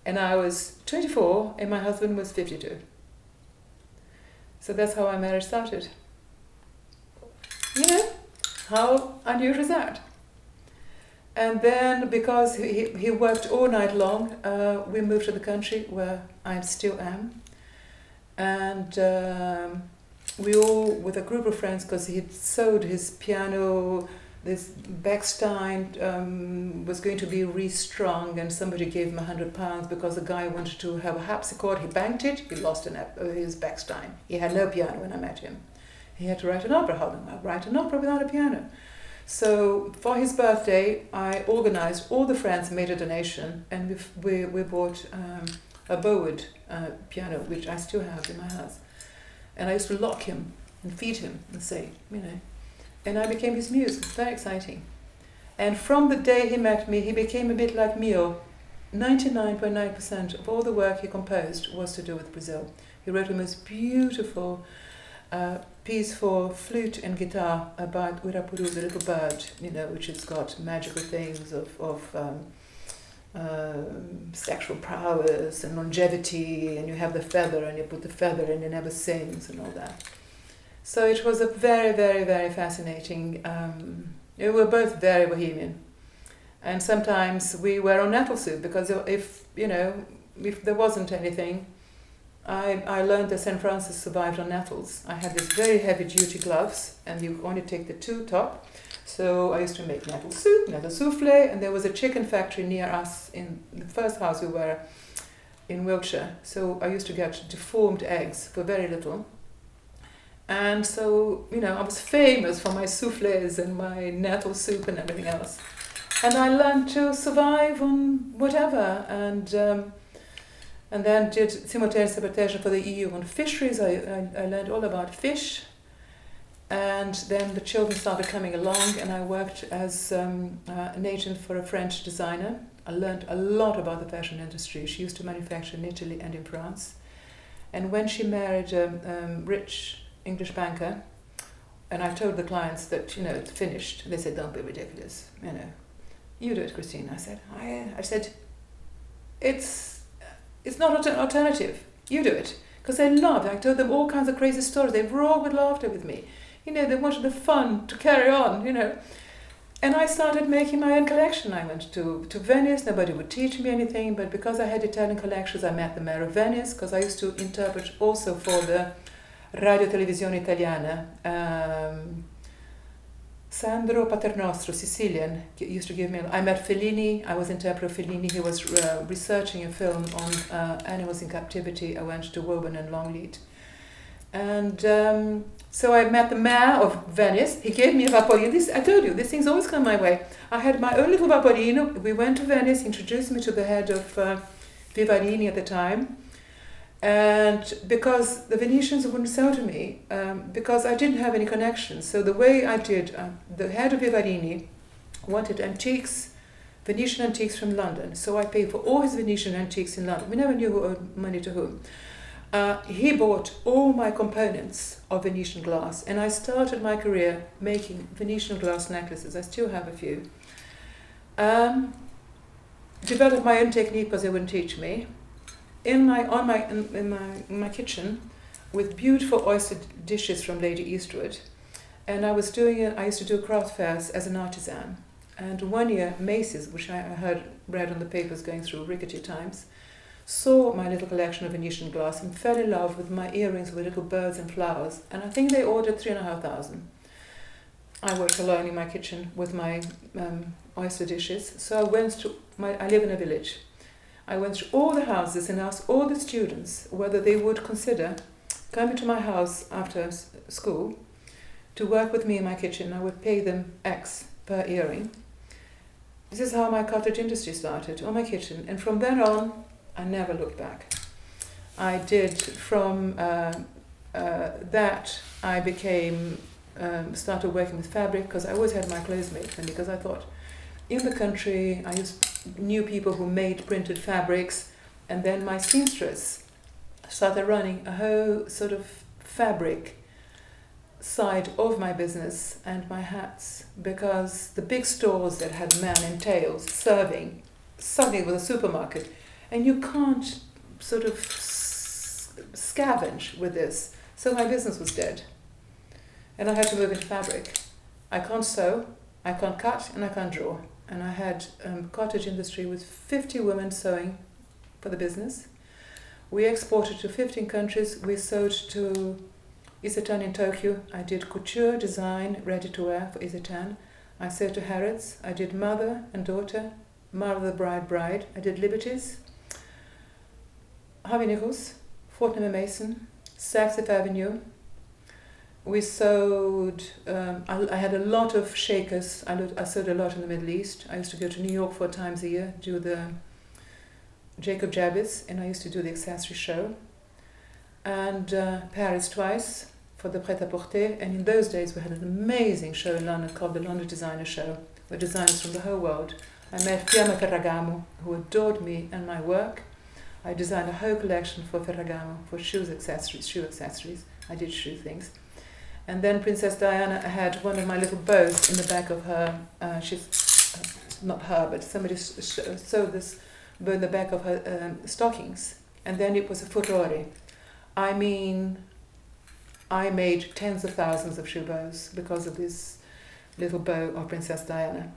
And I was 24 and my husband was 52. So that's how our marriage started. How unusual is that? And then because he worked all night long, we moved to the country where I still am. And we all, with a group of friends, because he'd sold his piano, this Bechstein was going to be restrung and somebody gave him £100 because the guy wanted to have a harpsichord. He banked it, he lost his Bechstein. He had no piano when I met him. He had to write an opera. How do I write an opera without a piano? So for his birthday, I organized, all the friends made a donation and we bought a Bowood piano, which I still have in my house. And I used to lock him and feed him and say, and I became his muse. It's very exciting. And from the day he met me, he became a bit like Mio. 99.9% of all the work he composed was to do with Brazil. He wrote the most beautiful piece for flute and guitar about Urapuru, the little bird, which has got magical things of sexual prowess and longevity, and you have the feather and you put the feather and it never sings and all that. So it was a very, very, very fascinating, we were both very bohemian. And sometimes we were on nettle soup because if there wasn't anything, I learned that St. Francis survived on nettles. I had these very heavy duty gloves and you only take the two top. So I used to make nettle soup, nettle souffle, and there was a chicken factory near us in the first house we were in Wiltshire. So I used to get deformed eggs for very little. And so, I was famous for my souffles and my nettle soup and everything else. And I learned to survive on whatever. And then did simultaneous interpretation for the EU on fisheries. I learned all about fish. And then the children started coming along and I worked as an agent for a French designer. I learned a lot about the fashion industry. She used to manufacture in Italy and in France. And when she married a rich English banker, and I told the clients that, it's finished. They said, don't be ridiculous, You do it, Christine. I said, it's not an alternative. You do it. Because they loved it. I told them all kinds of crazy stories. They roared with laughter with me. They wanted the fun to carry on, And I started making my own collection. I went to Venice. Nobody would teach me anything. But because I had Italian collections, I met the mayor of Venice. Because I used to interpret also for the Radio Televisione Italiana. Sandro Paternostro, Sicilian, used to give me... I met Fellini. I was interpreter of Fellini. He was researching a film on animals in captivity. I went to Woburn and Longleat. And so I met the mayor of Venice. He gave me a Vaporino. I told you, these things always come my way. I had my own little Vaporino. We went to Venice, he introduced me to the head of Vivarini at the time. And because the Venetians wouldn't sell to me, because I didn't have any connections. So the way I did, the head of Vivarini wanted antiques Venetian antiques from London. So I paid for all his Venetian antiques in London. We never knew who owed money to whom. He bought all my components of Venetian glass, and I started my career making Venetian glass necklaces. I still have a few. Developed my own technique because they wouldn't teach me. In my kitchen, with beautiful oyster dishes from Lady Eastwood, and I used to do craft fairs as an artisan. And one year, Macy's, which I read on the papers going through rickety times, saw my little collection of Venetian glass and fell in love with my earrings with little birds and flowers. And I think they ordered 3,500. I worked alone in my kitchen with my oyster dishes. So I went through I live in a village. I went through all the houses and asked all the students whether they would consider coming to my house after school to work with me in my kitchen. I would pay them X per earring. This is how my cottage industry started, on my kitchen. And from then on, I never looked back. I did from that, I started working with fabric because I always had my clothes made for me, because I thought in the country I knew people who made printed fabrics, and then my seamstress started running a whole sort of fabric side of my business and my hats, because the big stores that had men in tails serving suddenly it was a supermarket, and you can't sort of scavenge with this. So my business was dead, and I had to move into fabric. I can't sew, I can't cut, and I can't draw. And I had cottage industry with 50 women sewing for the business. We exported to 15 countries. We sewed to Isetan in Tokyo. I did couture, design, ready-to-wear for Isetan. I sewed to Harrods. I did mother and daughter, mother, the bride. I did Liberties, Harvey Nichols, Fortnum & Mason, Saks Fifth Avenue. We sewed, I had a lot of shakers. I sewed a lot in the Middle East. I used to go to New York 4 times a year, do the Jacob Jabbis, and I used to do the accessory show. And Paris twice for the Pret-à-Porter. And in those days we had an amazing show in London called the London Designer Show, where designers from the whole world. I met Fiamma Ferragamo, who adored me and my work. I designed a whole collection for Ferragamo for shoe accessories. I did shoe things. And then Princess Diana had one of my little bows in the back of her, not her, but somebody sewed this bow in the back of her stockings. And then it was a furore. I mean, I made tens of thousands of shoe bows because of this little bow of Princess Diana.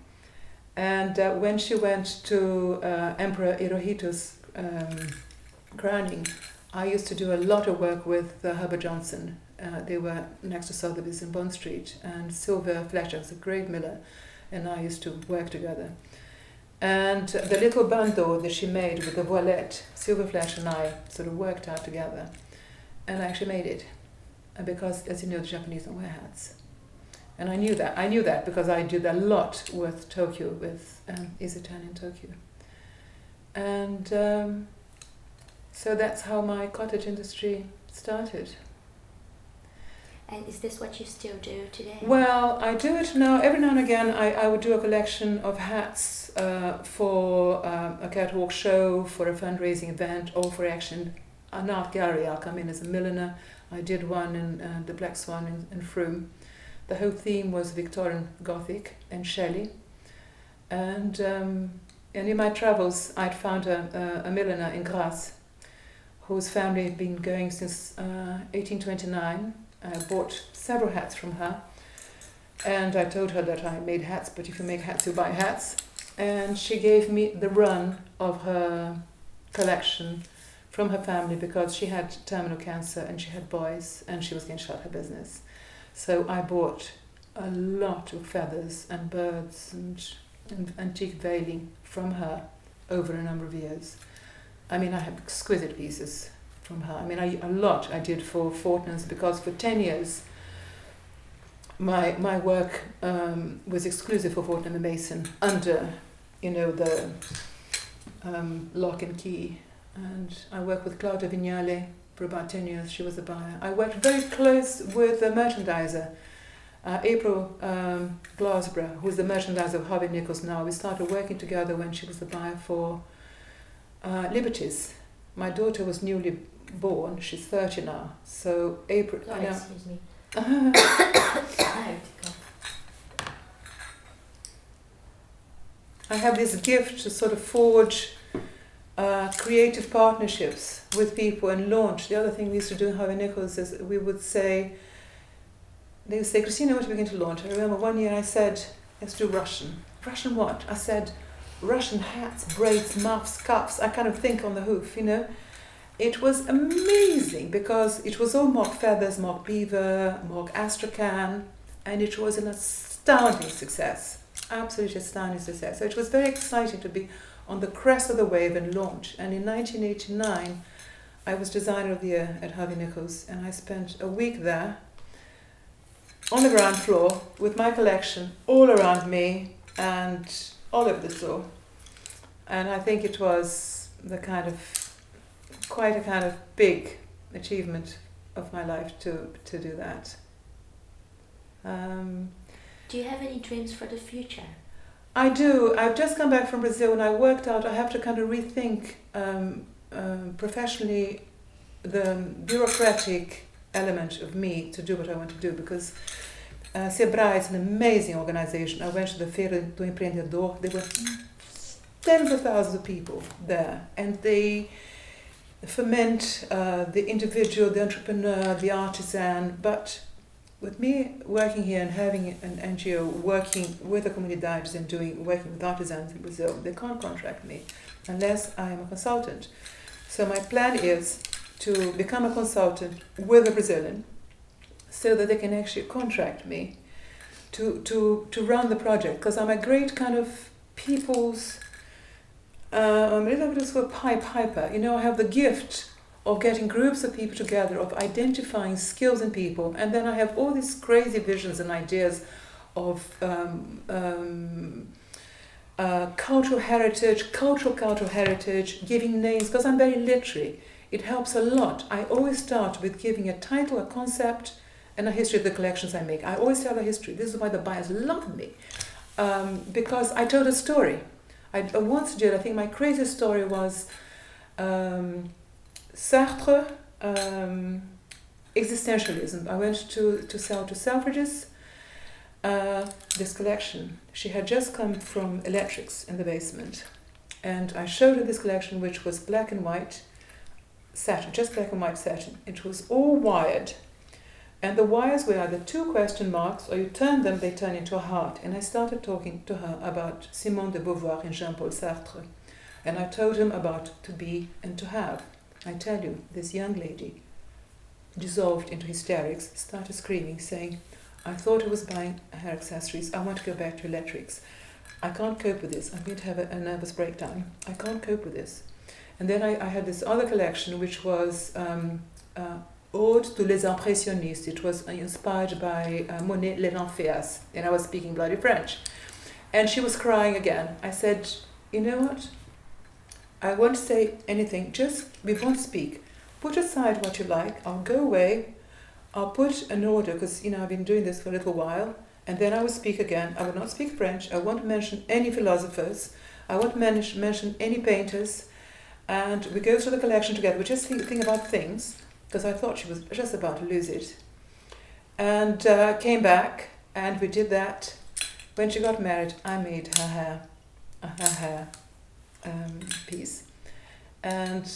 And when she went to Emperor Hirohito's crowning, I used to do a lot of work with Herbert Johnson. They were next to Sotheby's in Bond Street, and Sylvia Fletcher was a great miller, and I used to work together. And the little bandeau that she made with the voilette, Sylvia Fletcher and I sort of worked out together, and I actually made it. Because, as you know, the Japanese don't wear hats. And I knew that because I did a lot with Tokyo, with Isetan in Tokyo. And so that's how my cottage industry started. And is this what you still do today? Well, I do it now. Every now and again, I would do a collection of hats for a catwalk show, for a fundraising event, or for an art gallery. I'll come in as a milliner. I did one in the Black Swan in Frome. The whole theme was Victorian Gothic and Shelley. And in my travels, I'd found a milliner in Grasse, whose family had been going since 1829. I bought several hats from her, and I told her that I made hats, but if you make hats, you buy hats. And she gave me the run of her collection from her family because she had terminal cancer and she had boys and she was going to shut her business. So I bought a lot of feathers and birds and antique veiling from her over a number of years. I mean, I have exquisite pieces from her. I mean, a lot I did for Fortnum's, because for 10 years my work was exclusive for Fortnum & Mason under, the lock and key. And I worked with Claudia Vignale for about 10 years. She was a buyer. I worked very close with a merchandiser, April Glasborough, who's the merchandiser of Harvey Nichols now. We started working together when she was the buyer for Liberties. My daughter was newly born. She's 30 now. So April. Sorry, excuse me. I have this gift to sort of forge creative partnerships with people and launch. The other thing we used to do in Harvey Nichols is they would say, Cristina, what are we going to launch? I remember one year I said, let's do Russian. Russian what? I said, Russian hats, braids, muffs, cuffs. I kind of think on the hoof, you know. It was amazing because it was all mock feathers, mock beaver, mock astrakhan, and it was an astounding success. Absolutely astounding success. So it was very exciting to be on the crest of the wave and launch. And in 1989, I was designer of the year at Harvey Nichols, and I spent a week there on the ground floor with my collection all around me and all over the store. And I think it was quite a kind of big achievement of my life to do that. Do you have any dreams for the future? I do. I've just come back from Brazil and I worked out I have to kind of rethink professionally the bureaucratic element of me to do what I want to do, because Sebrae is an amazing organization. I went to the Feira do Empreendedor. There were tens of thousands of people there, and they foment the individual, the entrepreneur, the artisan. But with me working here and having an NGO working with the comunidades and working with artisans in Brazil, they can't contract me unless I am a consultant. So my plan is to become a consultant with a Brazilian so that they can actually contract me to run the project, because I'm a great kind of people's I'm a little bit of a pipe hyper. You know, I have the gift of getting groups of people together, of identifying skills in people, and then I have all these crazy visions and ideas of cultural heritage, giving names, because I'm very literary. It helps a lot. I always start with giving a title, a concept, and a history of the collections I make. I always tell a history. This is why the buyers love me, because I told a story. I once did, I think my craziest story was Sartre, existentialism. I went to sell to Selfridges this collection. She had just come from electrics in the basement, and I showed her this collection, which was black and white satin, just black and white satin. It was all wired, and the wires were either two question marks, or you turn them, they turn into a heart. And I started talking to her about Simone de Beauvoir and Jean-Paul Sartre, and I told him about to be and to have. I tell you, this young lady dissolved into hysterics, started screaming, saying, I thought I was buying hair accessories. I want to go back to electrics. I can't cope with this. I'm going to have a nervous breakdown. I can't cope with this. And then I had this other collection, which was Ode to les Impressionnistes. It was inspired by Monet, Les Lanfeas, and I was speaking bloody French. And she was crying again. I said, you know what? I won't say anything, just we won't speak. Put aside what you like, I'll go away, I'll put an order, because I've been doing this for a little while, and then I will speak again. I will not speak French, I won't mention any philosophers, I won't mention any painters, and we go through the collection together. We just think about things, because I thought she was just about to lose it. And came back, and we did that. When she got married, I made her hair piece. And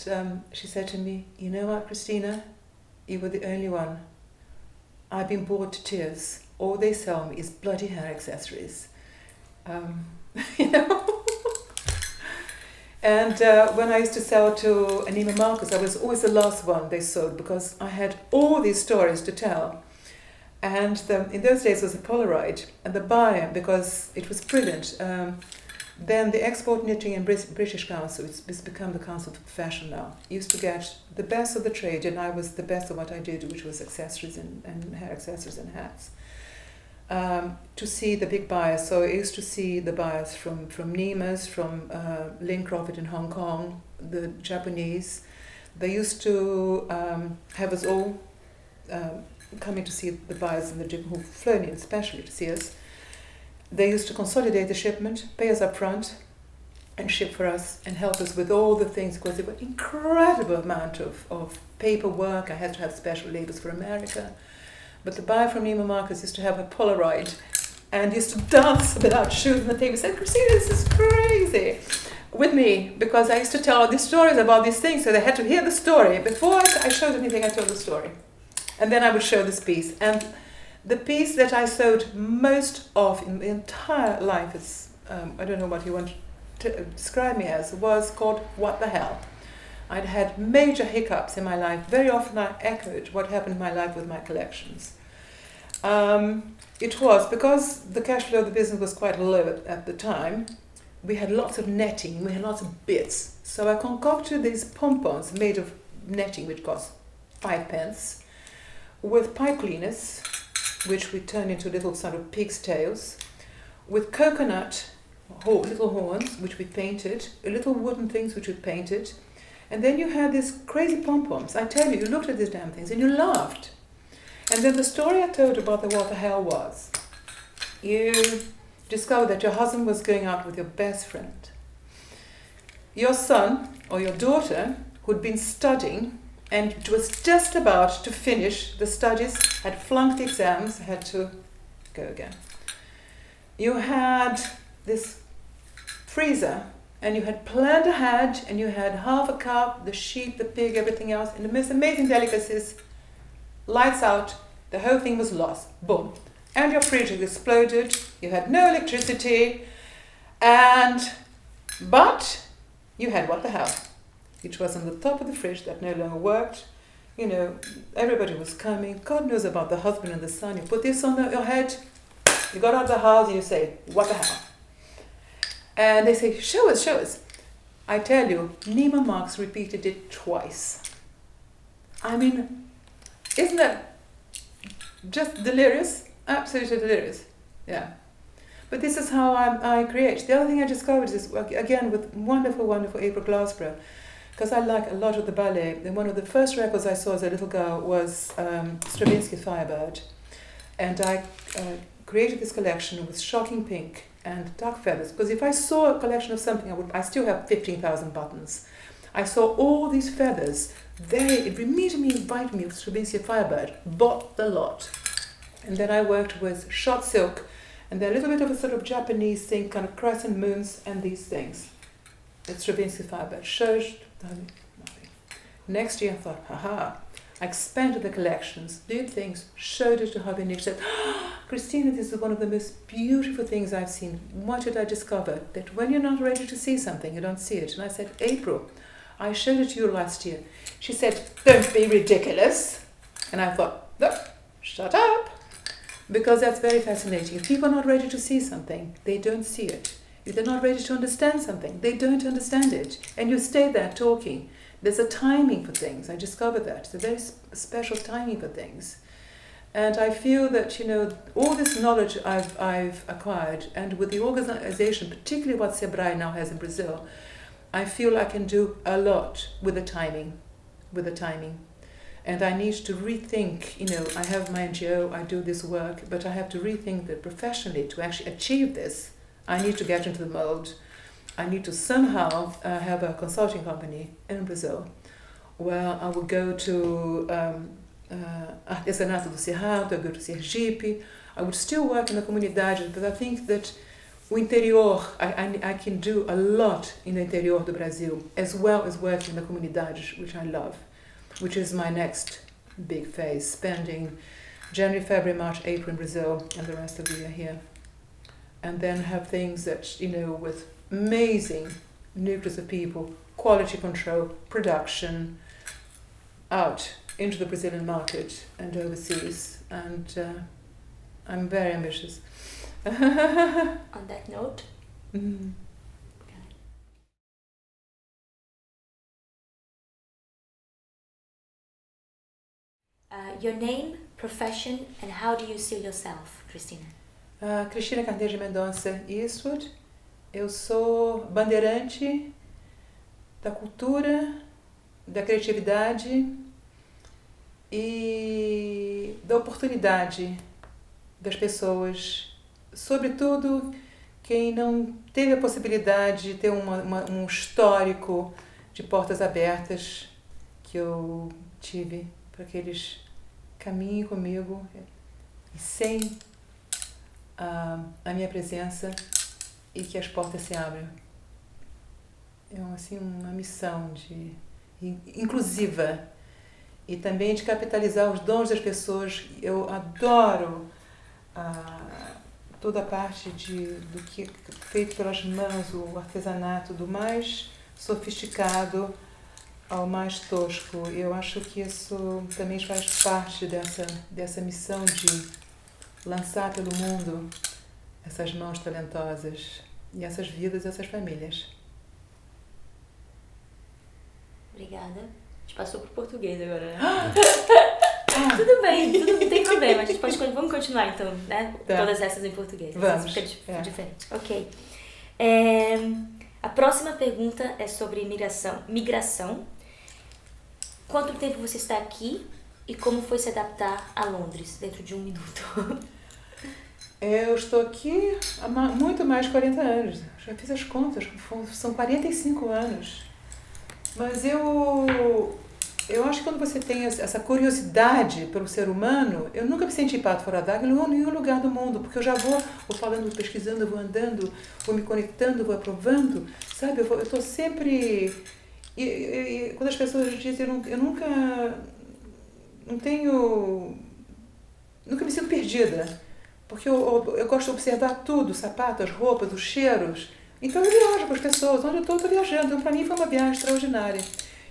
she said to me, you know what, Cristina, you were the only one. I've been bored to tears. All they sell me is bloody hair accessories. And when I used to sell to Neiman Marcus, I was always the last one they sold, because I had all these stories to tell. And in those days it was a Polaroid, and the buyer, because it was brilliant, then the Export Knitting and British Council, it's become the Council for Fashion now, used to get the best of the trade, and I was the best of what I did, which was accessories and hair accessories and hats. To see the big buyers. So I used to see the buyers from Neiman's, from Lane Crawford in Hong Kong, the Japanese. They used to have us all coming to see the buyers in the gym who flown in especially to see us, they used to consolidate the shipment, pay us up front, and ship for us and help us with all the things, because there were incredible amount of paperwork. I had to have special labels for America. But the buyer from Neiman Marcus used to have a Polaroid and used to dance without shoes on the table. He said, Christina, this is crazy, with me, because I used to tell all these stories about these things, so they had to hear the story. Before I showed anything, I told the story. And then I would show this piece. And the piece that I sewed most of in the entire life, is, I don't know what you want to describe me as, was called What the Hell. I'd had major hiccups in my life. Very often I echoed what happened in my life with my collections. It was because the cash flow of the business was quite low at the time. We had lots of netting, we had lots of bits. So I concocted these pompons made of netting, which cost 5 pence, with pipe cleaners, which we turned into little sort of pig's tails, with coconut little horns, which we painted, little wooden things which we painted, and then you had these crazy pom-poms. I tell you looked at these damn things and you laughed. And then the story I told about the what the hell was, you discovered that your husband was going out with your best friend. Your son or your daughter, who'd been studying and was just about to finish the studies, had flunked the exams, had to go again. You had this freezer, and you had planned ahead, and you had half a cup, the sheep, the pig, everything else, and the most amazing delicacies. Lights out, the whole thing was lost. Boom. And your fridge had exploded, you had no electricity, but you had what the hell, which was on the top of the fridge that no longer worked. You know, everybody was coming. God knows about the husband and the son. You put this on your head, you got out of the house and you say, what the hell? And they say, show us, show us. I tell you, Neiman Marcus repeated it twice. I mean, isn't that just delirious? Absolutely delirious. Yeah. But this is how I create. The other thing I discovered is, again, with wonderful, wonderful April Glassborough, because I like a lot of the ballet. And one of the first records I saw as a little girl was Stravinsky Firebird. And I created this collection with shocking pink and dark feathers, because if I saw a collection of something, I still have 15,000 buttons. I saw all these feathers. It immediately invited me with Stravinsky Firebird, bought the lot. And then I worked with shot silk, and they're a little bit of a sort of Japanese thing, kind of crescent moons and these things. It's Stravinsky Firebird. Nothing. Next year I thought, haha, I expanded the collections, did things, showed it to her, and she said, Cristina, this is one of the most beautiful things I've seen. What did I discover? That when you're not ready to see something, you don't see it. And I said, April, I showed it to you last year. She said, don't be ridiculous. And I thought, no, shut up. Because that's very fascinating. If people are not ready to see something, they don't see it. If they're not ready to understand something, they don't understand it. And you stay there talking. There's a timing for things. I discovered that. It's a very special timing for things. And I feel that, you know, all this knowledge I've acquired, and with the organization, particularly what Sebrae now has in Brazil, I feel I can do a lot with the timing. And I need to rethink, you know, I have my NGO, I do this work, but I have to rethink that professionally to actually achieve this. I need to get into the mold. I need to somehow have a consulting company in Brazil where I will go to Artesanato do Cerrado, I go to Sergipe. I would still work in the comunidade, but I think that o interior, I can do a lot in the interior do Brasil, as well as working in the comunidade, which I love, which is my next big phase, spending January, February, March, April in Brazil, and the rest of the year here. And then have things that, you know, with amazing nucleus of people, quality control, production, out into the Brazilian market and overseas. And I'm very ambitious. On that note, your name, profession, and how do you see yourself, Cristina? Cristina Eastwood. Eu sou bandeirante da cultura, da criatividade e da oportunidade das pessoas, sobretudo quem não teve a possibilidade de ter um histórico de portas abertas que eu tive, para que eles caminhem comigo e sem a minha presença, e que as portas se abram. É assim, uma missão inclusiva e também de capitalizar os dons das pessoas. Eu adoro toda a parte do que é feito pelas mãos, o artesanato, do mais sofisticado ao mais tosco. Eu acho que isso também faz parte dessa missão de lançar pelo mundo essas mãos talentosas e essas vidas, essas famílias. Obrigada. A gente passou pro português agora, né? Tudo bem, não tem problema. A gente vamos continuar então, né? Tá. Todas essas em português. Vamos. Fica diferente. Ok. A próxima pergunta é sobre migração. Quanto tempo você está aqui e como foi se adaptar a Londres dentro de 1 minuto? Eu estou aqui há muito mais de 40 anos. Já fiz as contas, são 45 anos. Mas eu acho que quando você tem essa curiosidade pelo ser humano, eu nunca me senti pato fora d'água em nenhum lugar do mundo, porque eu já vou falando, pesquisando, vou andando, vou me conectando, vou aprovando, sabe? Eu estou sempre... E quando as pessoas dizem, eu nunca me sinto perdida, porque eu gosto de observar tudo, os sapatos, as roupas, os cheiros. Então eu viajo com as pessoas, onde eu estou viajando. Então para mim foi uma viagem extraordinária.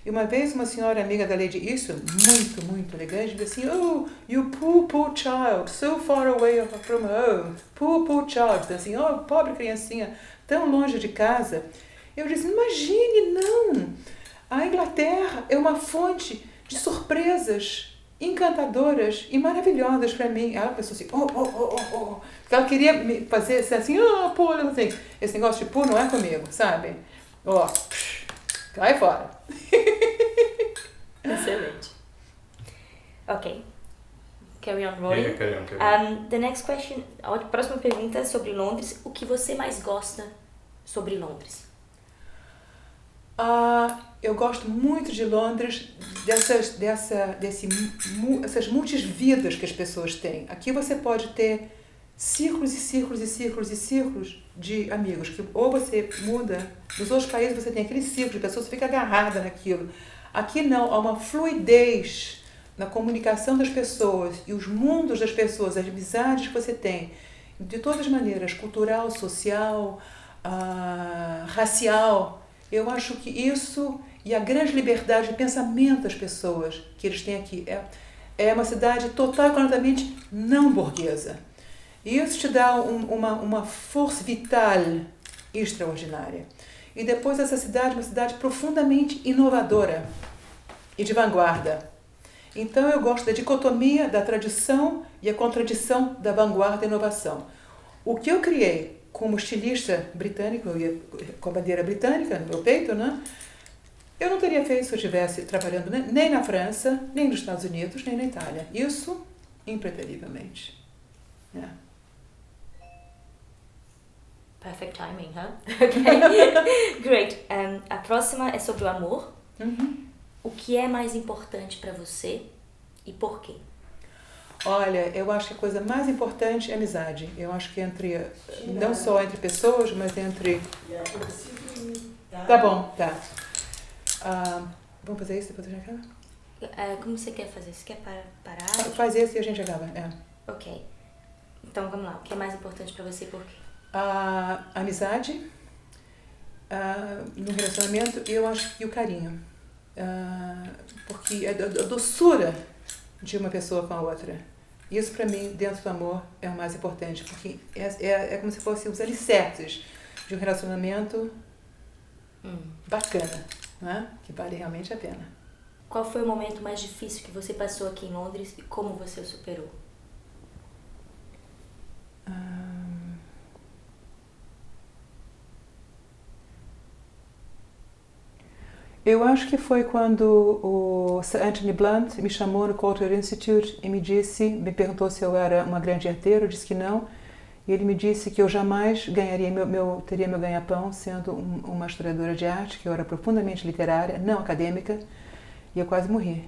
E uma vez uma senhora amiga da Lady Eastwood, muito, muito elegante, disse assim: "Oh, you poor child, so far away from home. Poor child." Disse assim: "Oh, pobre criancinha, tão longe de casa." Eu disse: "Imagine, não! A Inglaterra é uma fonte de surpresas encantadoras e maravilhosas para mim." Ela pensou assim: oh. Ela queria me fazer assim, pô, assim, esse negócio de pô não é comigo, sabe? Cai fora. Excelente. Ok. Carry on rolling. Yeah, carry on. The next question, a próxima pergunta é sobre Londres. O que você mais gosta sobre Londres? Eu gosto muito de Londres, essas multividas que as pessoas têm. Aqui você pode ter círculos e círculos e círculos e círculos de amigos, que ou você muda, nos outros países você tem aquele círculo de pessoas, você fica agarrada naquilo. Aqui não, há uma fluidez na comunicação das pessoas e os mundos das pessoas, as amizades que você tem, de todas as maneiras, cultural, social, racial. Eu acho que isso e a grande liberdade de pensamento das pessoas que eles têm aqui é uma cidade total e completamente não burguesa. E isso te dá uma força vital extraordinária. E depois essa cidade é uma cidade profundamente inovadora e de vanguarda. Então eu gosto da dicotomia da tradição e a contradição da vanguarda e inovação. O que eu criei como estilista britânico, com a bandeira britânica no meu peito, né? Eu não teria feito se eu estivesse trabalhando nem na França, nem nos Estados Unidos, nem na Itália. Isso, impreterivelmente. Yeah. Perfect timing, huh? Okay. Great. A próxima é sobre o amor. Uhum. O que é mais importante para você e por quê? Olha, eu acho que a coisa mais importante é a amizade. Eu acho que não só entre pessoas, mas entre... Tá bom, tá. Vamos fazer isso depois a gente acaba? Como você quer fazer? Você quer parar? Faz esse e a gente acaba, Ok. Então vamos lá. O que é mais importante para você e por quê? A amizade, no relacionamento, eu acho que o carinho. Porque a doçura de uma pessoa com a outra. Isso, para mim, dentro do amor, é o mais importante, porque é como se fossem os alicerces de um relacionamento bacana, né? Que vale realmente a pena. Qual foi o momento mais difícil que você passou aqui em Londres e como você o superou? Eu acho que foi quando o Sir Anthony Blunt me chamou no Cultural Institute e me perguntou se eu era uma grande arteira, eu disse que não. E ele me disse que eu jamais ganharia teria meu ganha-pão sendo uma historiadora de arte, que eu era profundamente literária, não acadêmica, e eu quase morri.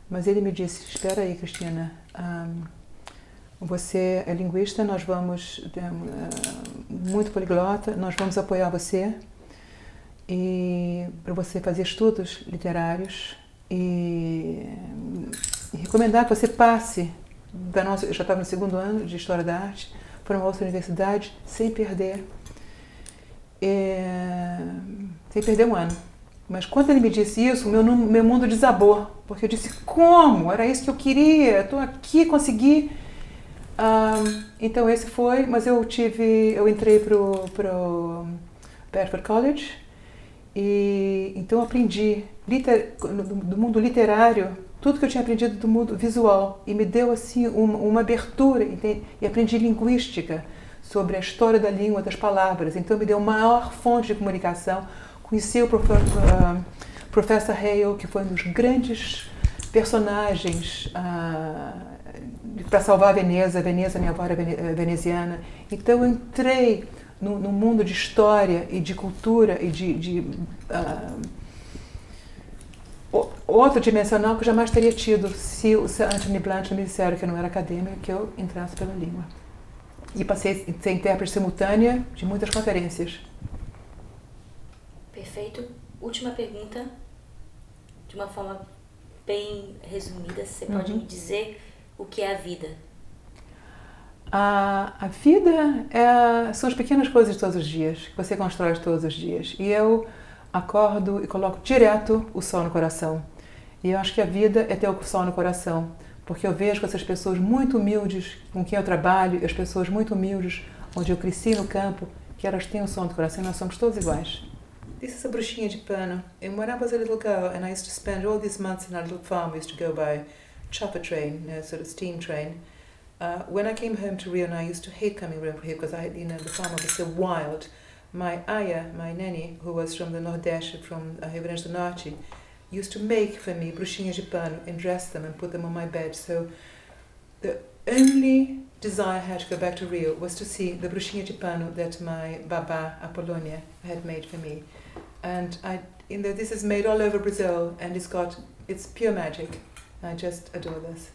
Mas ele me disse, espera aí, Cristina, você é linguista, nós vamos, muito poliglota, nós vamos apoiar você e para você fazer estudos literários e recomendar que você passe eu já estava no 2º ano de História da Arte, para uma outra universidade sem perder um ano. Mas quando ele me disse isso, meu mundo desabou, porque eu disse, como? Era isso que eu queria, estou aqui, consegui. Então esse foi, mas eu entrei pro Bedford College e então aprendi do mundo literário tudo que eu tinha aprendido do mundo visual e me deu assim uma abertura e aprendi linguística sobre a história da língua, das palavras. Então me deu maior fonte de comunicação. Conheci o Professor Hale, que foi um dos grandes personagens para salvar a Veneza. Minha avó era veneziana. Então eu entrei no mundo de história e de cultura e outro dimensional que eu jamais teria tido se o Sir Anthony Blunt me disseram que eu não era acadêmica, que eu entrasse pela língua. E passei a ser intérprete simultânea de muitas conferências. Perfeito. Última pergunta, de uma forma bem resumida, você pode me dizer o que é a vida? A vida são as pequenas coisas de todos os dias, que você constrói todos os dias. E eu acordo e coloco direto o sol no coração. E eu acho que a vida é ter o sol no coração, porque eu vejo essas pessoas muito humildes com quem eu trabalho, as pessoas muito humildes, onde eu cresci no campo, que elas têm o sol no coração e nós somos todos iguais. This is a bruxinha de pano. And when I was a little girl and I used to spend all these months in our little farm, we used to go by chopper train, sort of steam train. When I came home to Rio, and I used to hate coming home here because the farm was so wild. My aya, my nanny, who was from the Nordeste, from Rio Grande do Norte, used to make for me bruxinhas de pano and dress them and put them on my bed. So the only desire I had to go back to Rio was to see the bruxinha de pano that my babá, Apollonia, had made for me. And this is made all over Brazil and it's pure magic. I just adore this.